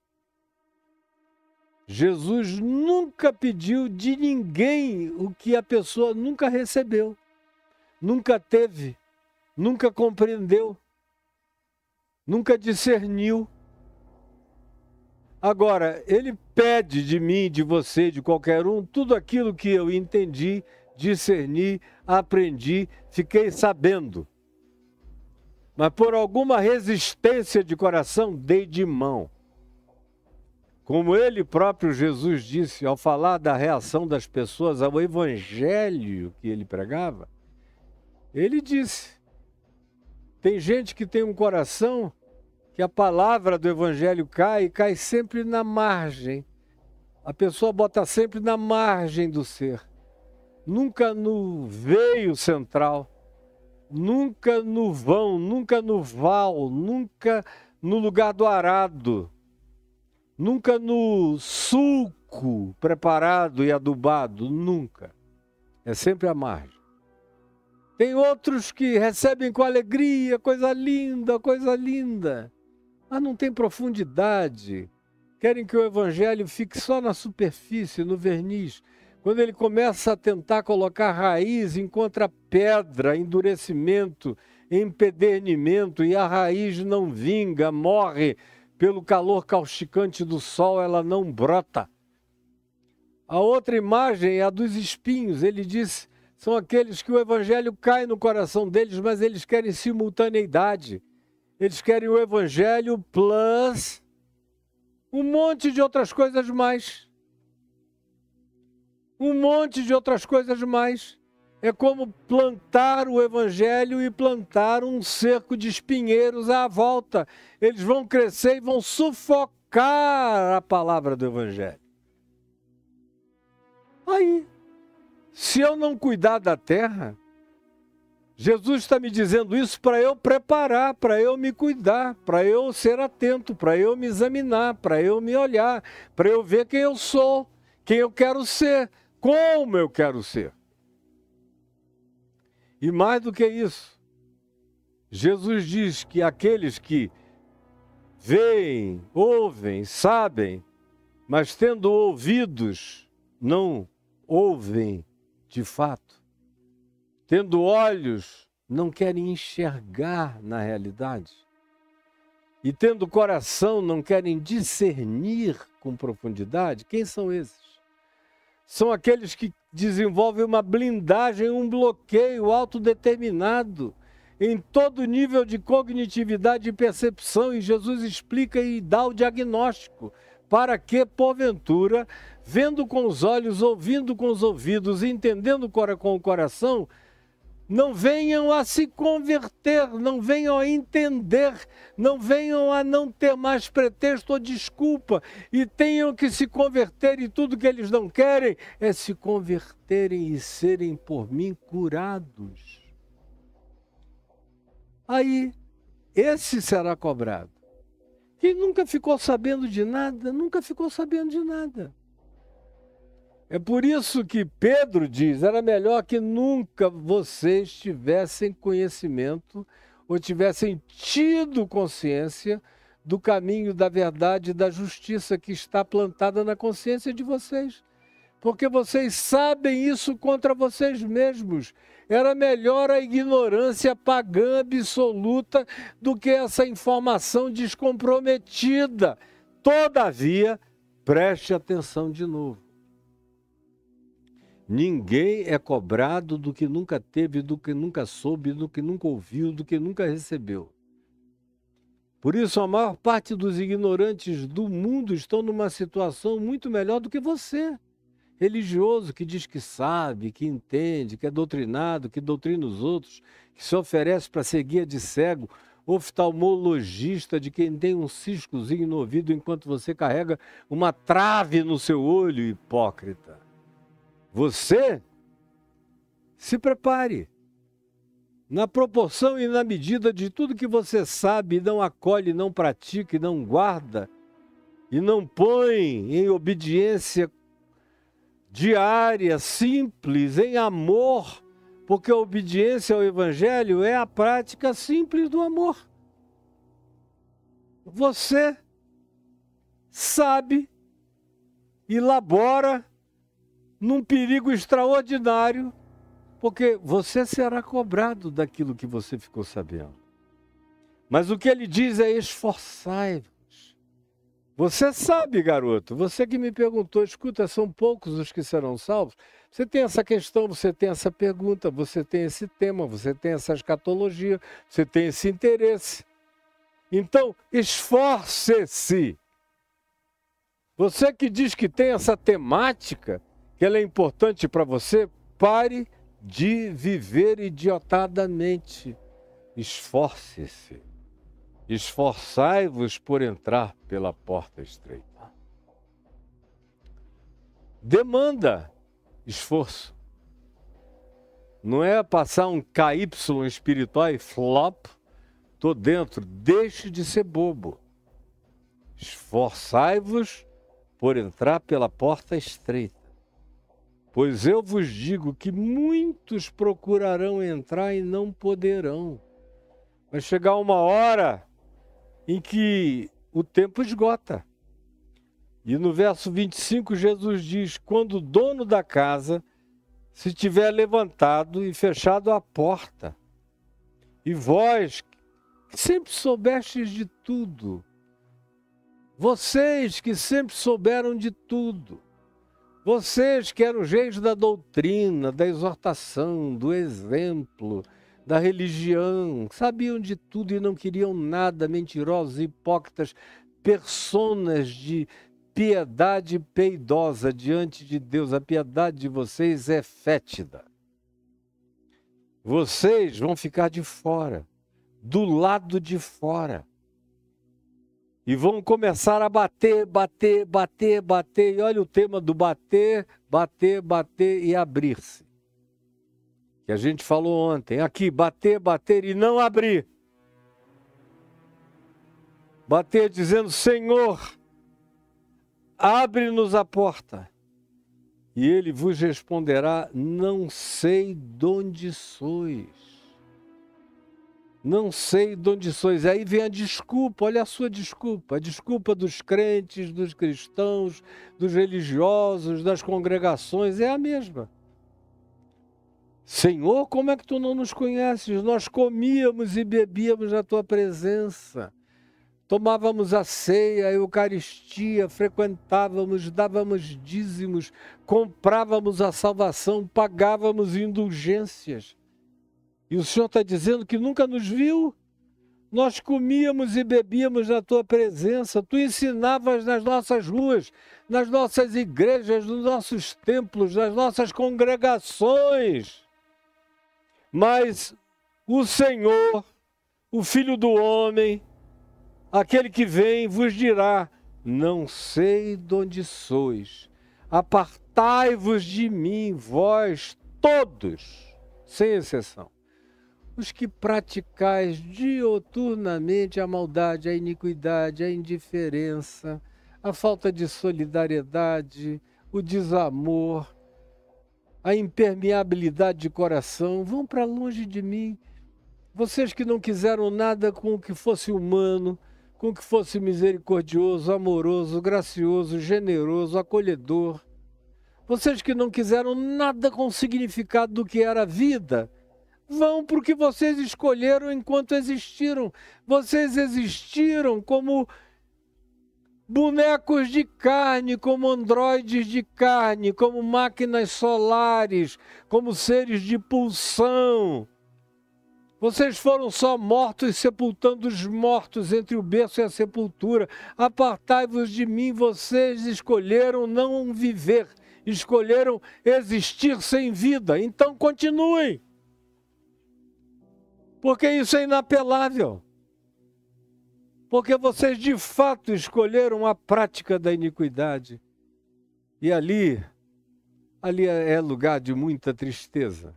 Jesus nunca pediu de ninguém o que a pessoa nunca recebeu, nunca teve, nunca compreendeu, nunca discerniu. Agora, ele pede de mim, de você, de qualquer um, tudo aquilo que eu entendi, discerni, aprendi, fiquei sabendo. Mas por alguma resistência de coração, dei de mão. Como ele próprio, Jesus, disse, ao falar da reação das pessoas ao evangelho que ele pregava, ele disse, tem gente que tem um coração que a palavra do evangelho cai sempre na margem. A pessoa bota sempre na margem do ser. Nunca no veio central. Nunca no vão, nunca no val, nunca no lugar do arado. Nunca no sulco preparado e adubado. Nunca. É sempre a margem. Tem outros que recebem com alegria, coisa linda, mas não tem profundidade. Querem que o evangelho fique só na superfície, no verniz. quando ele começa a tentar colocar raiz, encontra pedra, endurecimento, empedernimento, e a raiz não vinga, morre pelo calor causticante do sol, ela não brota. A outra imagem é a dos espinhos. Ele diz, são aqueles que o evangelho cai no coração deles, mas eles querem simultaneidade. Eles querem o evangelho plus um monte de outras coisas mais. Um monte de outras coisas mais. É como plantar o evangelho e plantar um cerco de espinheiros à volta. Eles vão crescer e vão sufocar a palavra do evangelho. Aí, se eu não cuidar da terra, Jesus está me dizendo isso para eu preparar, para eu me cuidar, para eu ser atento, para eu me examinar, para eu me olhar, para eu ver quem eu sou, quem eu quero ser, como eu quero ser. E mais do que isso, Jesus diz que aqueles que veem, ouvem, sabem, mas tendo ouvidos, não ouvem de fato. Tendo olhos, não querem enxergar na realidade. E tendo coração, não querem discernir com profundidade. Quem são esses? São aqueles que desenvolvem uma blindagem, um bloqueio autodeterminado em todo nível de cognitividade e percepção. E Jesus explica e dá o diagnóstico para que, porventura, vendo com os olhos, ouvindo com os ouvidos, entendendo com o coração, não venham a se converter, não venham a entender, não venham a não ter mais pretexto ou desculpa e tenham que se converter, e tudo que eles não querem é se converterem e serem por mim curados. Aí, esse será cobrado. Quem nunca ficou sabendo de nada, nunca ficou sabendo de nada. É por isso que Pedro diz, era melhor que nunca vocês tivessem conhecimento ou tivessem tido consciência do caminho da verdade e da justiça que está plantada na consciência de vocês. Porque vocês sabem isso contra vocês mesmos. Era melhor a ignorância pagã absoluta do que essa informação descomprometida. Todavia, preste atenção de novo. Ninguém é cobrado do que nunca teve, do que nunca soube, do que nunca ouviu, do que nunca recebeu. Por isso, a maior parte dos ignorantes do mundo estão numa situação muito melhor do que você. Religioso que diz que sabe, que entende, que é doutrinado, que doutrina os outros, que se oferece para ser guia de cego, oftalmologista de quem tem um ciscozinho no ouvido enquanto você carrega uma trave no seu olho, hipócrita. Você se prepare. Na proporção e na medida de tudo que você sabe, não acolhe, não pratica, não guarda, e não põe em obediência diária, simples, em amor, porque a obediência ao Evangelho é a prática simples do amor. Você sabe, elabora, num perigo extraordinário, porque você será cobrado daquilo que você ficou sabendo. Mas o que ele diz é esforçai-vos. Você sabe, garoto, você que me perguntou, escuta, são poucos os que serão salvos? Você tem essa questão, você tem essa pergunta, você tem esse tema, você tem essa escatologia, você tem esse interesse. Então, esforce-se. Você que diz que tem essa temática, que ela é importante para você, pare de viver idiotadamente. Esforce-se. Esforçai-vos por entrar pela porta estreita. Demanda esforço. Não é passar um KY espiritual e flop, tô dentro. Deixe de ser bobo. Esforçai-vos por entrar pela porta estreita. Pois eu vos digo que muitos procurarão entrar e não poderão. Vai chegar uma hora em que o tempo esgota. E no verso 25, Jesus diz: quando o dono da casa se tiver levantado e fechado a porta, e vós, que sempre soubestes de tudo, vocês que sempre souberam de tudo, vocês que eram os reis da doutrina, da exortação, do exemplo, da religião, sabiam de tudo e não queriam nada, mentirosos, hipócritas, personas de piedade piedosa diante de Deus. A piedade de vocês é fétida. Vocês vão ficar de fora, do lado de fora. E vão começar a bater, bater, bater, bater. E olha o tema do bater, bater, bater e abrir-se. Que a gente falou ontem. Aqui, bater, bater e não abrir. Bater dizendo: Senhor, abre-nos a porta. E ele vos responderá: não sei de onde sois. Não sei de onde sois. Aí vem a desculpa, olha a sua desculpa. A desculpa dos crentes, dos cristãos, dos religiosos, das congregações, é a mesma. Senhor, como é que tu não nos conheces? Nós comíamos e bebíamos na tua presença. Tomávamos a ceia, a Eucaristia, frequentávamos, dávamos dízimos, comprávamos a salvação, pagávamos indulgências. E o Senhor está dizendo que nunca nos viu? Nós comíamos e bebíamos na tua presença, tu ensinavas nas nossas ruas, nas nossas igrejas, nos nossos templos, nas nossas congregações. Mas o Senhor, o Filho do Homem, aquele que vem, vos dirá: não sei de onde sois, apartai-vos de mim, vós todos, sem exceção, os que praticais dioturnamente a maldade, a iniquidade, a indiferença, a falta de solidariedade, o desamor, a impermeabilidade de coração, vão para longe de mim. Vocês que não quiseram nada com o que fosse humano, com o que fosse misericordioso, amoroso, gracioso, generoso, acolhedor. Vocês que não quiseram nada com o significado do que era a vida, vão para o que vocês escolheram enquanto existiram. Vocês existiram como bonecos de carne, como androides de carne, como máquinas solares, como seres de pulsão. Vocês foram só mortos, sepultando os mortos entre o berço e a sepultura. Apartai-vos de mim, vocês escolheram não viver, escolheram existir sem vida. Então continuem, porque isso é inapelável. Porque vocês de fato escolheram a prática da iniquidade. E ali é lugar de muita tristeza,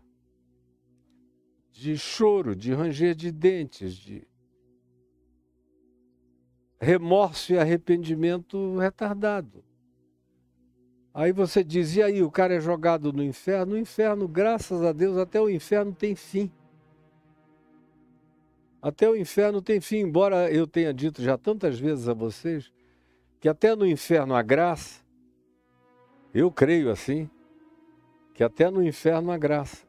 de choro, de ranger de dentes, de remorso e arrependimento retardado. Aí você diz: e aí, o cara é jogado no inferno? No inferno, graças a Deus, até o inferno tem fim. Até o inferno tem fim, embora eu tenha dito já tantas vezes a vocês que até no inferno há graça. Eu creio assim, que até no inferno há graça.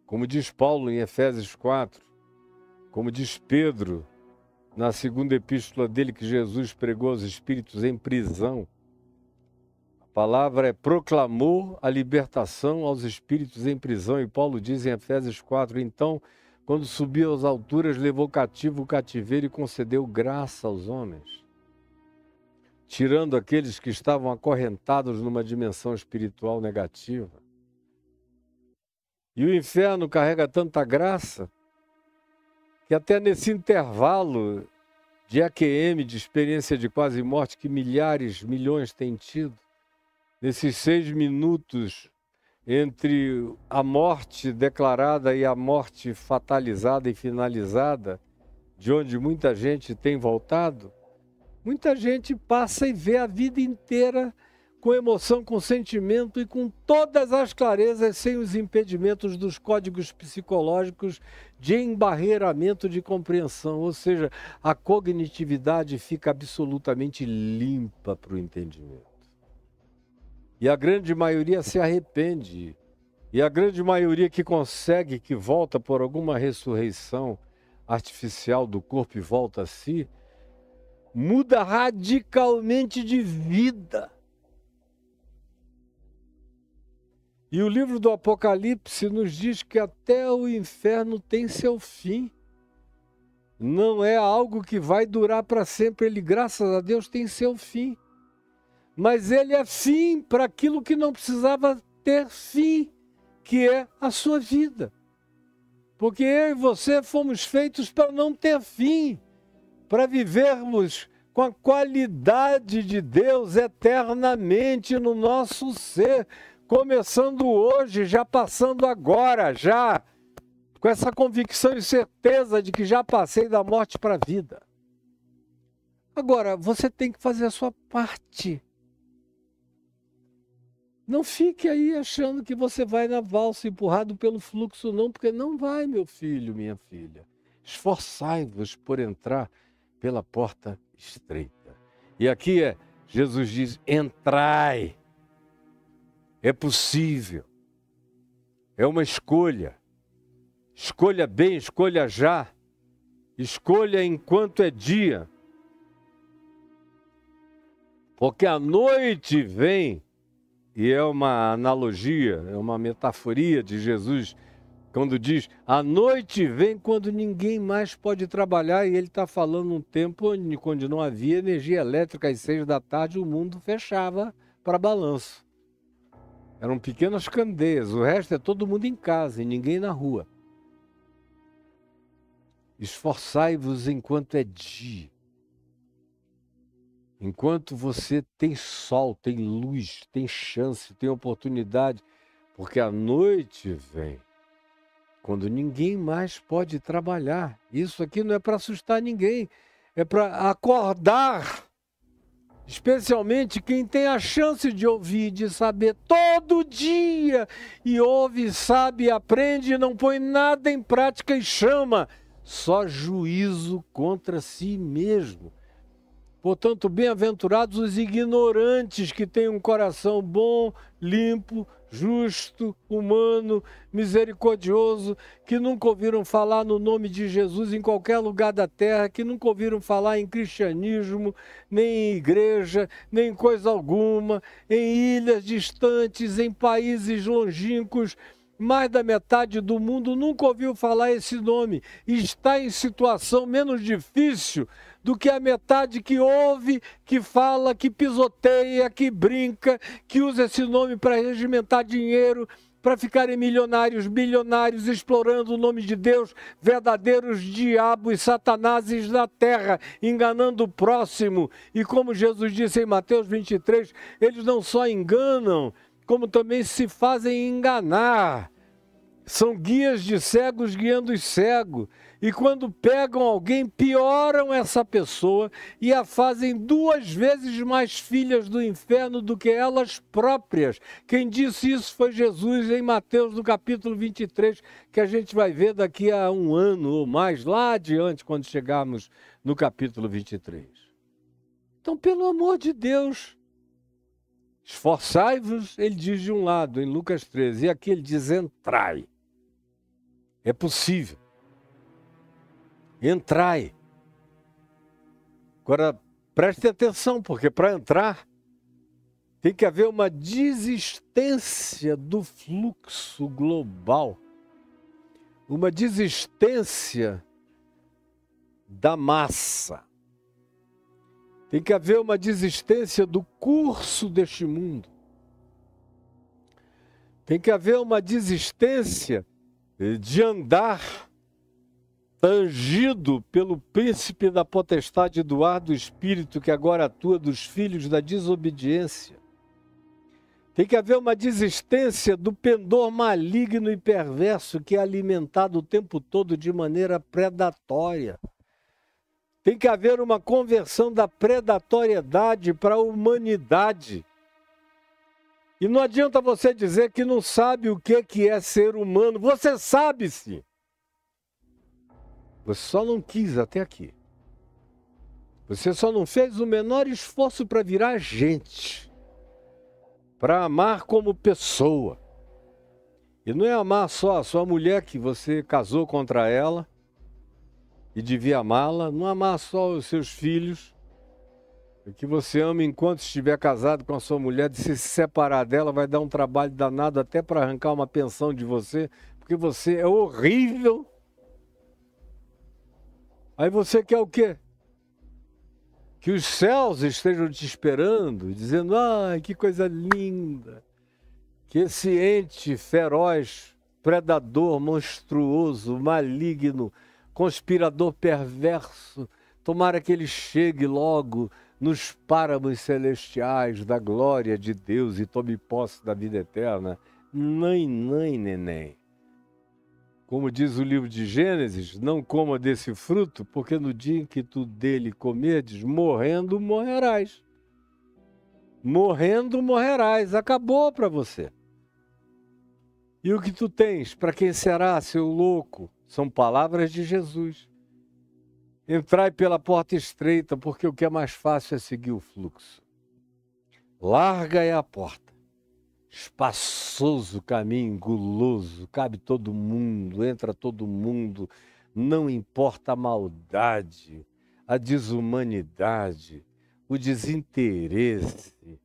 Como diz Paulo em Efésios 4, como diz Pedro na segunda epístola dele, que Jesus pregou aos espíritos em prisão. A palavra é: proclamou a libertação aos espíritos em prisão. E Paulo diz em Efésios 4, então, quando subiu às alturas, levou cativo o cativeiro e concedeu graça aos homens, tirando aqueles que estavam acorrentados numa dimensão espiritual negativa. E o inferno carrega tanta graça que até nesse intervalo de AQM, de experiência de quase morte, que milhares, milhões têm tido, nesses 6 minutos entre a morte declarada e a morte fatalizada e finalizada, de onde muita gente tem voltado, muita gente passa e vê a vida inteira com emoção, com sentimento e com todas as clarezas, sem os impedimentos dos códigos psicológicos de embarreiramento de compreensão. Ou seja, a cognitividade fica absolutamente limpa para o entendimento. E a grande maioria se arrepende. E a grande maioria que consegue, que volta por alguma ressurreição artificial do corpo e volta a si, muda radicalmente de vida. E o livro do Apocalipse nos diz que até o inferno tem seu fim. Não é algo que vai durar para sempre. Ele, graças a Deus, tem seu fim. Mas ele é fim para aquilo que não precisava ter fim, que é a sua vida. Porque eu e você fomos feitos para não ter fim, para vivermos com a qualidade de Deus eternamente no nosso ser, começando hoje, já passando agora, já com essa convicção e certeza de que já passei da morte para a vida. Agora, você tem que fazer a sua parte. Não fique aí achando que você vai na valsa empurrado pelo fluxo, não, porque não vai, meu filho, minha filha. Esforçai-vos por entrar pela porta estreita. E aqui Jesus diz, entrai. É possível. É uma escolha. Escolha bem, escolha já. Escolha enquanto é dia. Porque a noite vem, e é uma analogia, é uma metaforia de Jesus, quando diz, a noite vem quando ninguém mais pode trabalhar, e ele está falando um tempo onde não havia energia elétrica, às 6 da tarde o mundo fechava para balanço. Eram pequenas candeias, o resto é todo mundo em casa e ninguém na rua. Esforçai-vos enquanto é dia. Enquanto você tem sol, tem luz, tem chance, tem oportunidade, porque a noite vem, quando ninguém mais pode trabalhar. Isso aqui não é para assustar ninguém, é para acordar, especialmente quem tem a chance de ouvir, de saber todo dia, e ouve, sabe, aprende, não põe nada em prática e chama, só juízo contra si mesmo. Portanto, bem-aventurados os ignorantes que têm um coração bom, limpo, justo, humano, misericordioso, que nunca ouviram falar no nome de Jesus em qualquer lugar da terra, que nunca ouviram falar em cristianismo, nem em igreja, nem em coisa alguma, em ilhas distantes, em países longínquos. Mais da metade do mundo nunca ouviu falar esse nome e está em situação menos difícil do que a metade que ouve, que fala, que pisoteia, que brinca, que usa esse nome para regimentar dinheiro, para ficarem milionários, bilionários, explorando o nome de Deus, verdadeiros diabos, satanáses na terra, enganando o próximo. E como Jesus disse em Mateus 23, eles não só enganam, como também se fazem enganar. São guias de cegos guiando os cegos. E quando pegam alguém, pioram essa pessoa e a fazem 2 vezes mais filhas do inferno do que elas próprias. Quem disse isso foi Jesus em Mateus, no capítulo 23, que a gente vai ver daqui a 1 ano ou mais, lá adiante, quando chegarmos no capítulo 23. Então, pelo amor de Deus, esforçai-vos, ele diz de um lado, em Lucas 13, e aqui ele diz, entrai. É possível. Entrai. Agora, preste atenção, porque para entrar tem que haver uma desistência do fluxo global, uma desistência da massa. Tem que haver uma desistência do curso deste mundo. Tem que haver uma desistência de andar tangido pelo príncipe da potestade do ar do Espírito que agora atua dos filhos da desobediência. Tem que haver uma desistência do pendor maligno e perverso que é alimentado o tempo todo de maneira predatória. Tem que haver uma conversão da predatoriedade para a humanidade. E não adianta você dizer que não sabe o que é ser humano. Você sabe sim. Você só não quis até aqui. Você só não fez o menor esforço para virar gente. Para amar como pessoa. E não é amar só a sua mulher que você casou contra ela e devia amá-la. Não amar só os seus filhos. Que você ama enquanto estiver casado com a sua mulher, de se separar dela vai dar um trabalho danado até para arrancar uma pensão de você, porque você é horrível. Aí você quer o quê? Que os céus estejam te esperando, dizendo, ai, que coisa linda. Que esse ente feroz, predador, monstruoso, maligno, conspirador perverso, tomara que ele chegue logo nos páramos celestiais da glória de Deus e tome posse da vida eterna. Neném. Como diz o livro de Gênesis, não coma desse fruto, porque no dia em que tu dele comerdes, morrendo morrerás. Morrendo morrerás. Acabou para você. E o que tu tens, para quem será, seu louco? São palavras de Jesus. Entrai pela porta estreita, porque o que é mais fácil é seguir o fluxo. Larga é a porta. Espaçoso caminho, guloso, cabe todo mundo, entra todo mundo. Não importa a maldade, a desumanidade, o desinteresse,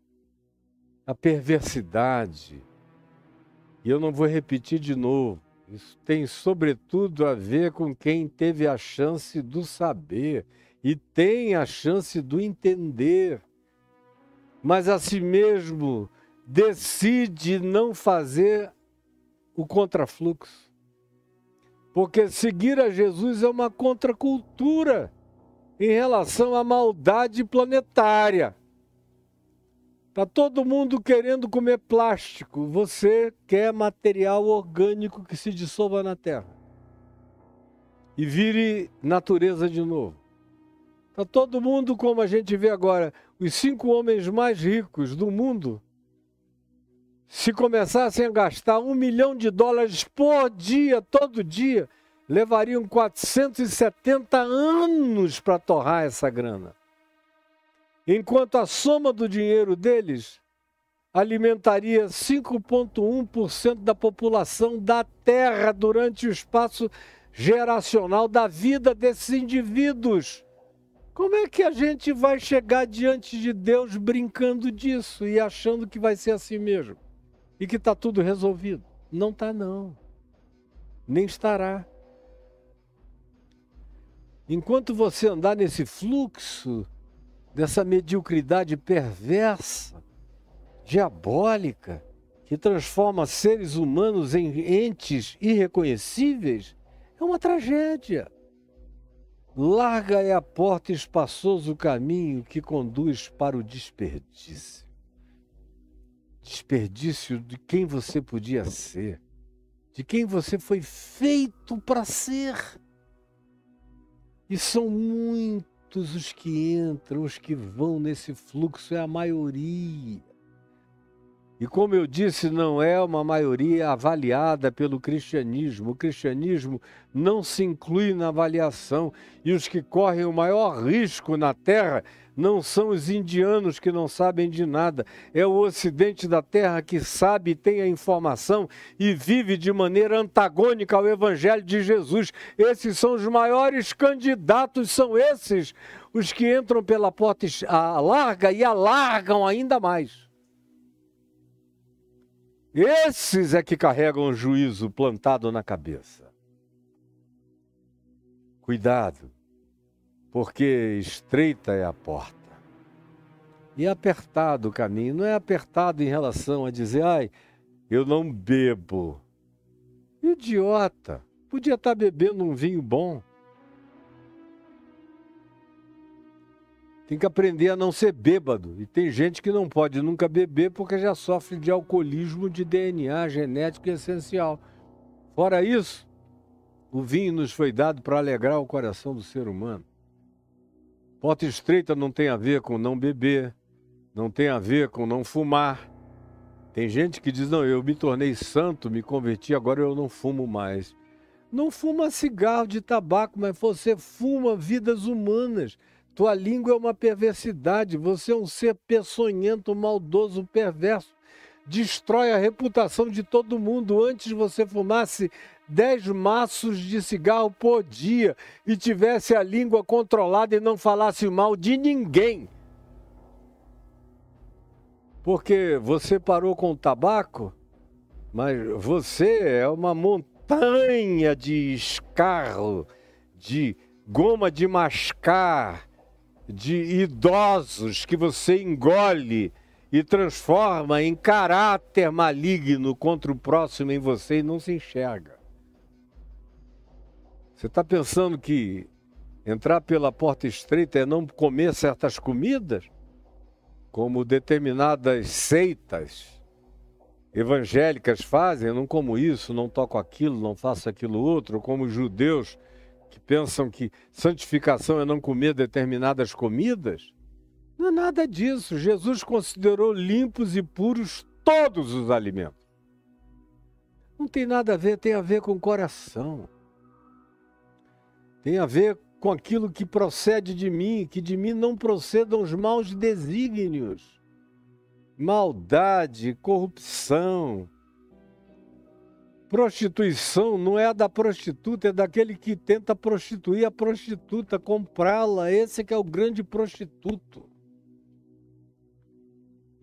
a perversidade. E eu não vou repetir de novo. Isso tem, sobretudo, a ver com quem teve a chance do saber e tem a chance do entender, mas a si mesmo decide não fazer o contrafluxo. Porque seguir a Jesus é uma contracultura em relação à maldade planetária. Está todo mundo querendo comer plástico. Você quer material orgânico que se dissolva na terra e vire natureza de novo. Está todo mundo, como a gente vê agora, os 5 homens mais ricos do mundo, se começassem a gastar $1 milhão por dia, todo dia, levariam 470 anos para torrar essa grana. Enquanto a soma do dinheiro deles alimentaria 5,1% da população da Terra durante o espaço geracional da vida desses indivíduos. Como é que a gente vai chegar diante de Deus brincando disso e achando que vai ser assim mesmo? E que está tudo resolvido? Não está, não. Nem estará. Enquanto você andar nesse fluxo dessa mediocridade perversa, diabólica, que transforma seres humanos em entes irreconhecíveis, é uma tragédia. Larga é a porta, espaçoso o caminho que conduz para o desperdício. Desperdício de quem você podia ser, de quem você foi feito para ser. E são muitos os que entram, os que vão nesse fluxo, é a maioria. E como eu disse, não é uma maioria avaliada pelo cristianismo. O cristianismo não se inclui na avaliação. E os que correm o maior risco na Terra não são os indianos que não sabem de nada. É o ocidente da Terra que sabe, tem a informação e vive de maneira antagônica ao Evangelho de Jesus. Esses são os maiores candidatos, são esses os que entram pela porta larga e alargam ainda mais. Esses é que carregam o juízo plantado na cabeça. Cuidado, porque estreita é a porta. E apertado o caminho. Não é apertado em relação a dizer, ai, eu não bebo. Idiota, podia estar bebendo um vinho bom. Tem que aprender a não ser bêbado. E tem gente que não pode nunca beber porque já sofre de alcoolismo de DNA genético e essencial. Fora isso, o vinho nos foi dado para alegrar o coração do ser humano. Porta estreita não tem a ver com não beber, não tem a ver com não fumar, Tem gente que diz, não, eu me tornei santo, me converti, agora eu não fumo mais. Não fuma cigarro de tabaco, mas você fuma vidas humanas. Tua língua é uma perversidade, você é um ser peçonhento, maldoso, perverso. Destrói a reputação de todo mundo. Antes você fumasse 10 maços de cigarro por dia e tivesse a língua controlada e não falasse mal de ninguém. Porque você parou com o tabaco, mas você é uma montanha de escarro, de goma de mascar, de idosos que você engole e transforma em caráter maligno contra o próximo em você e não se enxerga. Você está pensando que entrar pela porta estreita é não comer certas comidas? Como determinadas seitas evangélicas fazem, eu não como isso, não toco aquilo, não faço aquilo outro, como os judeus que pensam que santificação é não comer determinadas comidas. Não é nada disso. Jesus considerou limpos e puros todos os alimentos. Não tem nada a ver, tem a ver com o coração. Tem a ver com aquilo que procede de mim, que de mim não procedam os maus desígnios. Maldade, corrupção. Prostituição não é a da prostituta, é daquele que tenta prostituir a prostituta, comprá-la. Esse que é o grande prostituto.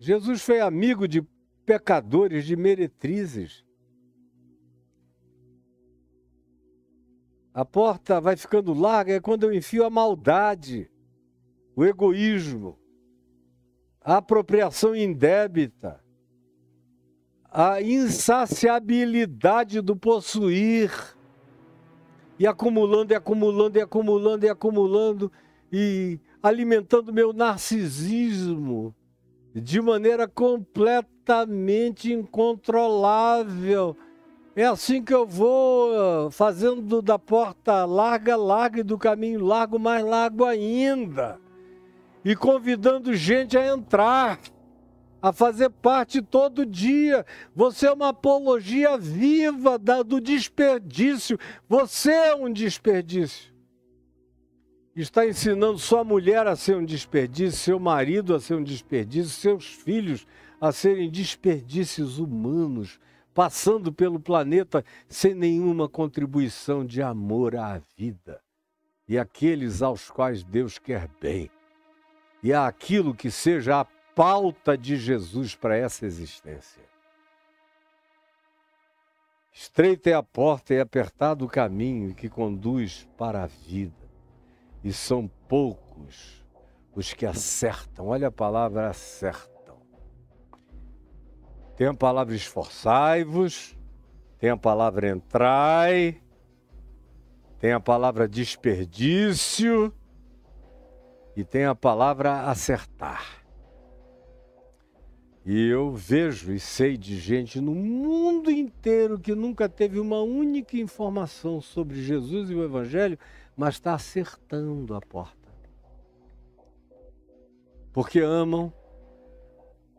Jesus foi amigo de pecadores, de meretrizes. A porta vai ficando larga é quando eu enfio a maldade, o egoísmo, a apropriação indébita, a insaciabilidade do possuir, e acumulando, e acumulando, e acumulando, e acumulando, e alimentando meu narcisismo de maneira completamente incontrolável. É assim que eu vou fazendo da porta larga, larga, e do caminho largo, mais largo ainda. E convidando gente a entrar, a fazer parte todo dia. Você é uma apologia viva do desperdício. Você é um desperdício. Está ensinando sua mulher a ser um desperdício, seu marido a ser um desperdício, seus filhos a serem desperdícios humanos, passando pelo planeta sem nenhuma contribuição de amor à vida e àqueles aos quais Deus quer bem. E àquilo que seja a pauta de Jesus para essa existência. Estreita é a porta e apertado o caminho que conduz para a vida. E são poucos os que acertam. Olha a palavra acertam. Tem a palavra esforçai-vos, tem a palavra entrai, tem a palavra desperdício e tem a palavra acertar. E eu vejo e sei de gente no mundo inteiro que nunca teve uma única informação sobre Jesus e o Evangelho, mas está acertando a porta. Porque amam,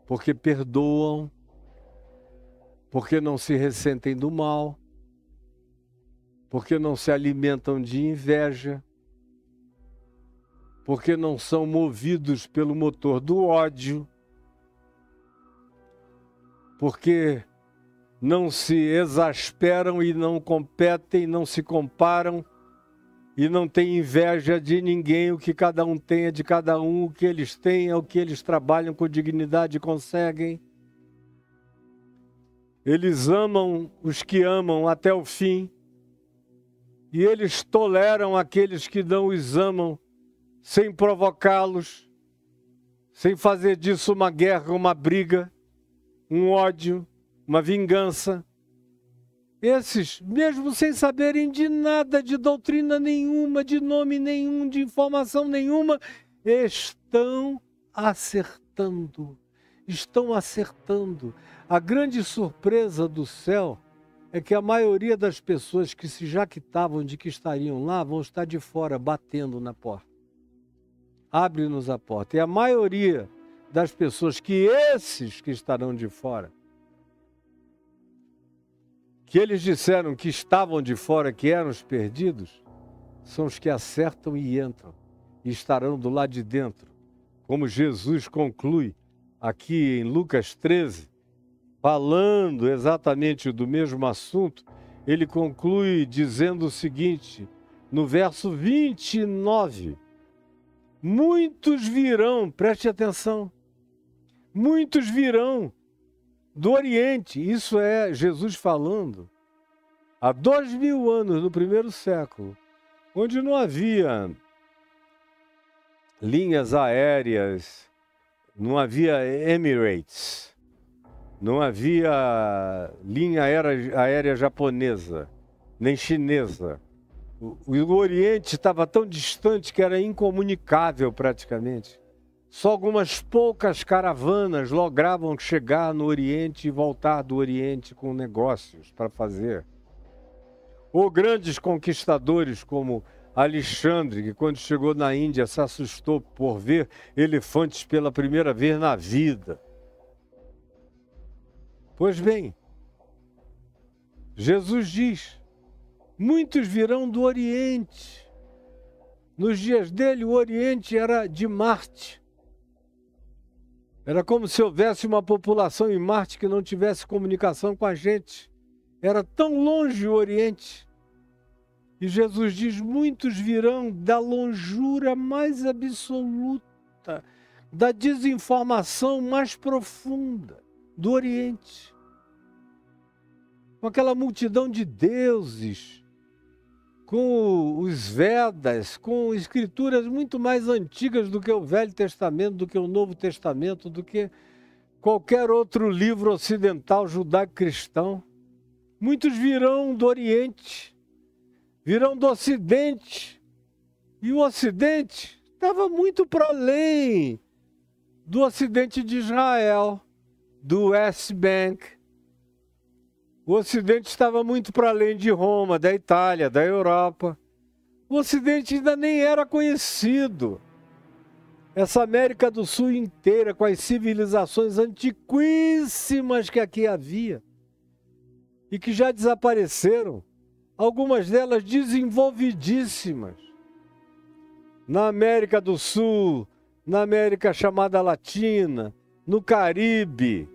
porque perdoam, porque não se ressentem do mal, porque não se alimentam de inveja, porque não são movidos pelo motor do ódio, porque não se exasperam e não competem, não se comparam e não têm inveja de ninguém, o que cada um tem é de cada um, o que eles têm é o que eles trabalham com dignidade e conseguem. Eles amam os que amam até o fim e eles toleram aqueles que não os amam sem provocá-los, sem fazer disso uma guerra, uma briga, um ódio, uma vingança. Esses, mesmo sem saberem de nada, de doutrina nenhuma, de nome nenhum, de informação nenhuma, estão acertando. Estão acertando. A grande surpresa do céu é que a maioria das pessoas que se jactavam de que estariam lá vão estar de fora, batendo na porta. Abre-nos a porta. E a maioria das pessoas que esses que estarão de fora que eles disseram que estavam de fora, que eram os perdidos, são os que acertam e entram, e estarão do lado de dentro. Como Jesus conclui aqui em Lucas 13, falando exatamente do mesmo assunto, ele conclui dizendo o seguinte, no verso 29, muitos virão, preste atenção, muitos virão do Oriente, isso é Jesus falando, há 2000 anos, no primeiro século, onde não havia linhas aéreas, não havia Emirates, não havia linha aérea japonesa, nem chinesa. O Oriente estava tão distante que era incomunicável praticamente. Só algumas poucas caravanas logravam chegar no Oriente e voltar do Oriente com negócios para fazer. Ou grandes conquistadores como Alexandre, que quando chegou na Índia se assustou por ver elefantes pela primeira vez na vida. Pois bem, Jesus diz, muitos virão do Oriente. Nos dias dele, o Oriente era de Marte. Era como se houvesse uma população em Marte que não tivesse comunicação com a gente. Era tão longe o Oriente. E Jesus diz, muitos virão da longura mais absoluta, da desinformação mais profunda do Oriente. Com aquela multidão de deuses, com os Vedas, com escrituras muito mais antigas do que o Velho Testamento, do que o Novo Testamento, do que qualquer outro livro ocidental judaico-cristão. Muitos virão do Oriente, virão do Ocidente. E o Ocidente estava muito para além do Ocidente de Israel, do West Bank. O Ocidente estava muito para além de Roma, da Itália, da Europa. O Ocidente ainda nem era conhecido. Essa América do Sul inteira, com as civilizações antiquíssimas que aqui havia e que já desapareceram, algumas delas desenvolvidíssimas. Na América do Sul, na América chamada Latina, no Caribe,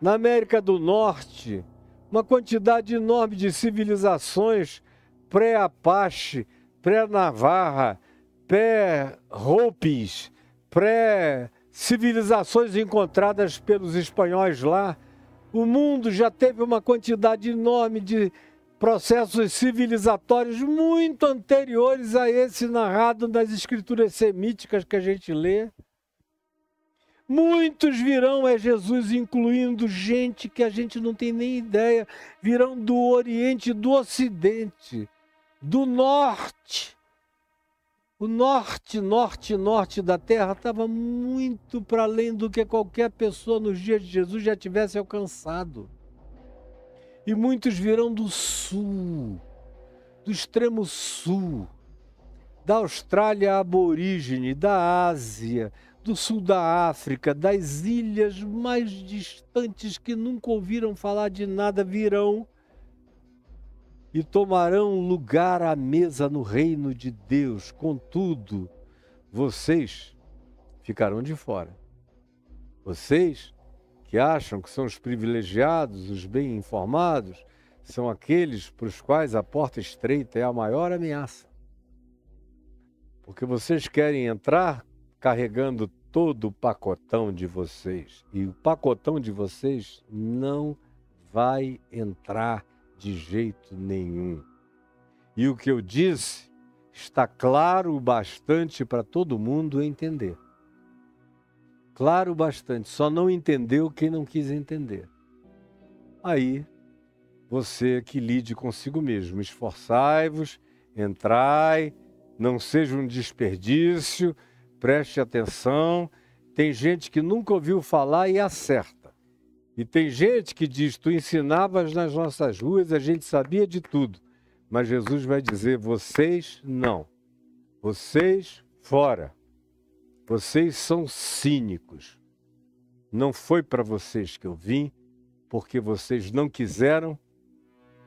na América do Norte, uma quantidade enorme de civilizações pré-Apache, pré-Navarra, pré-Hopis, pré-civilizações encontradas pelos espanhóis lá. O mundo já teve uma quantidade enorme de processos civilizatórios muito anteriores a esse narrado nas escrituras semíticas que a gente lê. Muitos virão, é Jesus, incluindo gente que a gente não tem nem ideia, virão do Oriente, do Ocidente, do Norte. O norte da Terra estava muito para além do que qualquer pessoa nos dias de Jesus já tivesse alcançado. E muitos virão do Sul, do extremo Sul, da Austrália aborígene, da Ásia, do sul da África, das ilhas mais distantes que nunca ouviram falar de nada, virão e tomarão lugar à mesa no reino de Deus. Contudo, vocês ficarão de fora. Vocês que acham que são os privilegiados, os bem informados, são aqueles para os quais a porta estreita é a maior ameaça. Porque vocês querem entrar carregando todo o pacotão de vocês. E o pacotão de vocês não vai entrar de jeito nenhum. E o que eu disse está claro bastante para todo mundo entender. Claro bastante. Só não entendeu quem não quis entender. Aí, você que lide consigo mesmo. Esforçai-vos, entrai, não seja um desperdício. Preste atenção, tem gente que nunca ouviu falar e acerta. E tem gente que diz, tu ensinavas nas nossas ruas, a gente sabia de tudo. Mas Jesus vai dizer, vocês não. Vocês fora. Vocês são cínicos. Não foi para vocês que eu vim, porque vocês não quiseram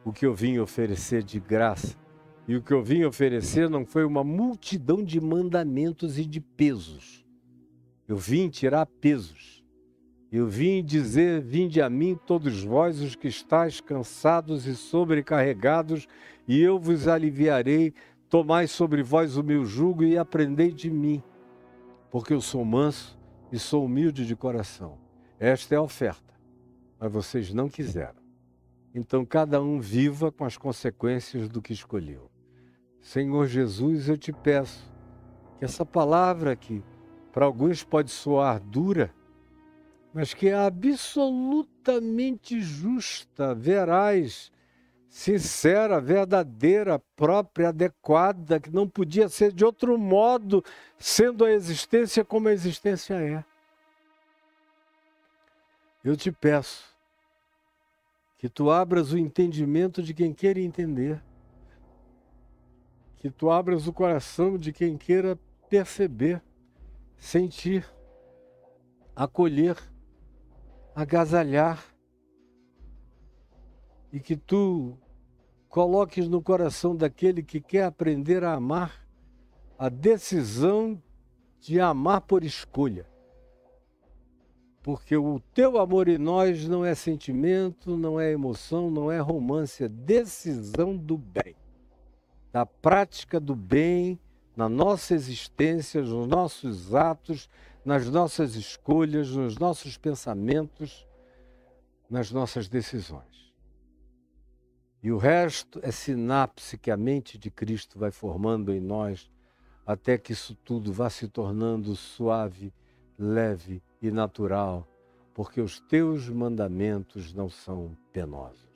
o que eu vim oferecer de graça. E o que eu vim oferecer não foi uma multidão de mandamentos e de pesos. Eu vim tirar pesos. Eu vim dizer: vinde a mim todos vós os que estáis cansados e sobrecarregados, e eu vos aliviarei. Tomai sobre vós o meu jugo e aprendei de mim, porque eu sou manso e sou humilde de coração. Esta é a oferta, mas vocês não quiseram. Então cada um viva com as consequências do que escolheu. Senhor Jesus, eu te peço que essa palavra que para alguns pode soar dura, mas que é absolutamente justa, veraz, sincera, verdadeira, própria, adequada, que não podia ser de outro modo, sendo a existência como a existência é. Eu te peço que tu abras o entendimento de quem queira entender, que tu abras o coração de quem queira perceber, sentir, acolher, agasalhar, e que tu coloques no coração daquele que quer aprender a amar a decisão de amar por escolha. Porque o teu amor em nós não é sentimento, não é emoção, não é romance, é decisão do bem. Da prática do bem na nossa existência, nos nossos atos, nas nossas escolhas, nos nossos pensamentos, nas nossas decisões. E o resto é sinapse que a mente de Cristo vai formando em nós, até que isso tudo vá se tornando suave, leve e natural, porque os teus mandamentos não são penosos.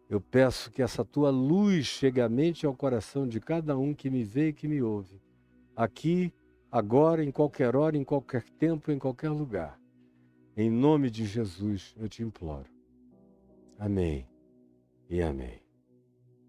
Eu peço que essa tua luz chegue à mente e ao coração de cada um que me vê e que me ouve, aqui, agora, em qualquer hora, em qualquer tempo, em qualquer lugar. Em nome de Jesus, eu te imploro. Amém e amém.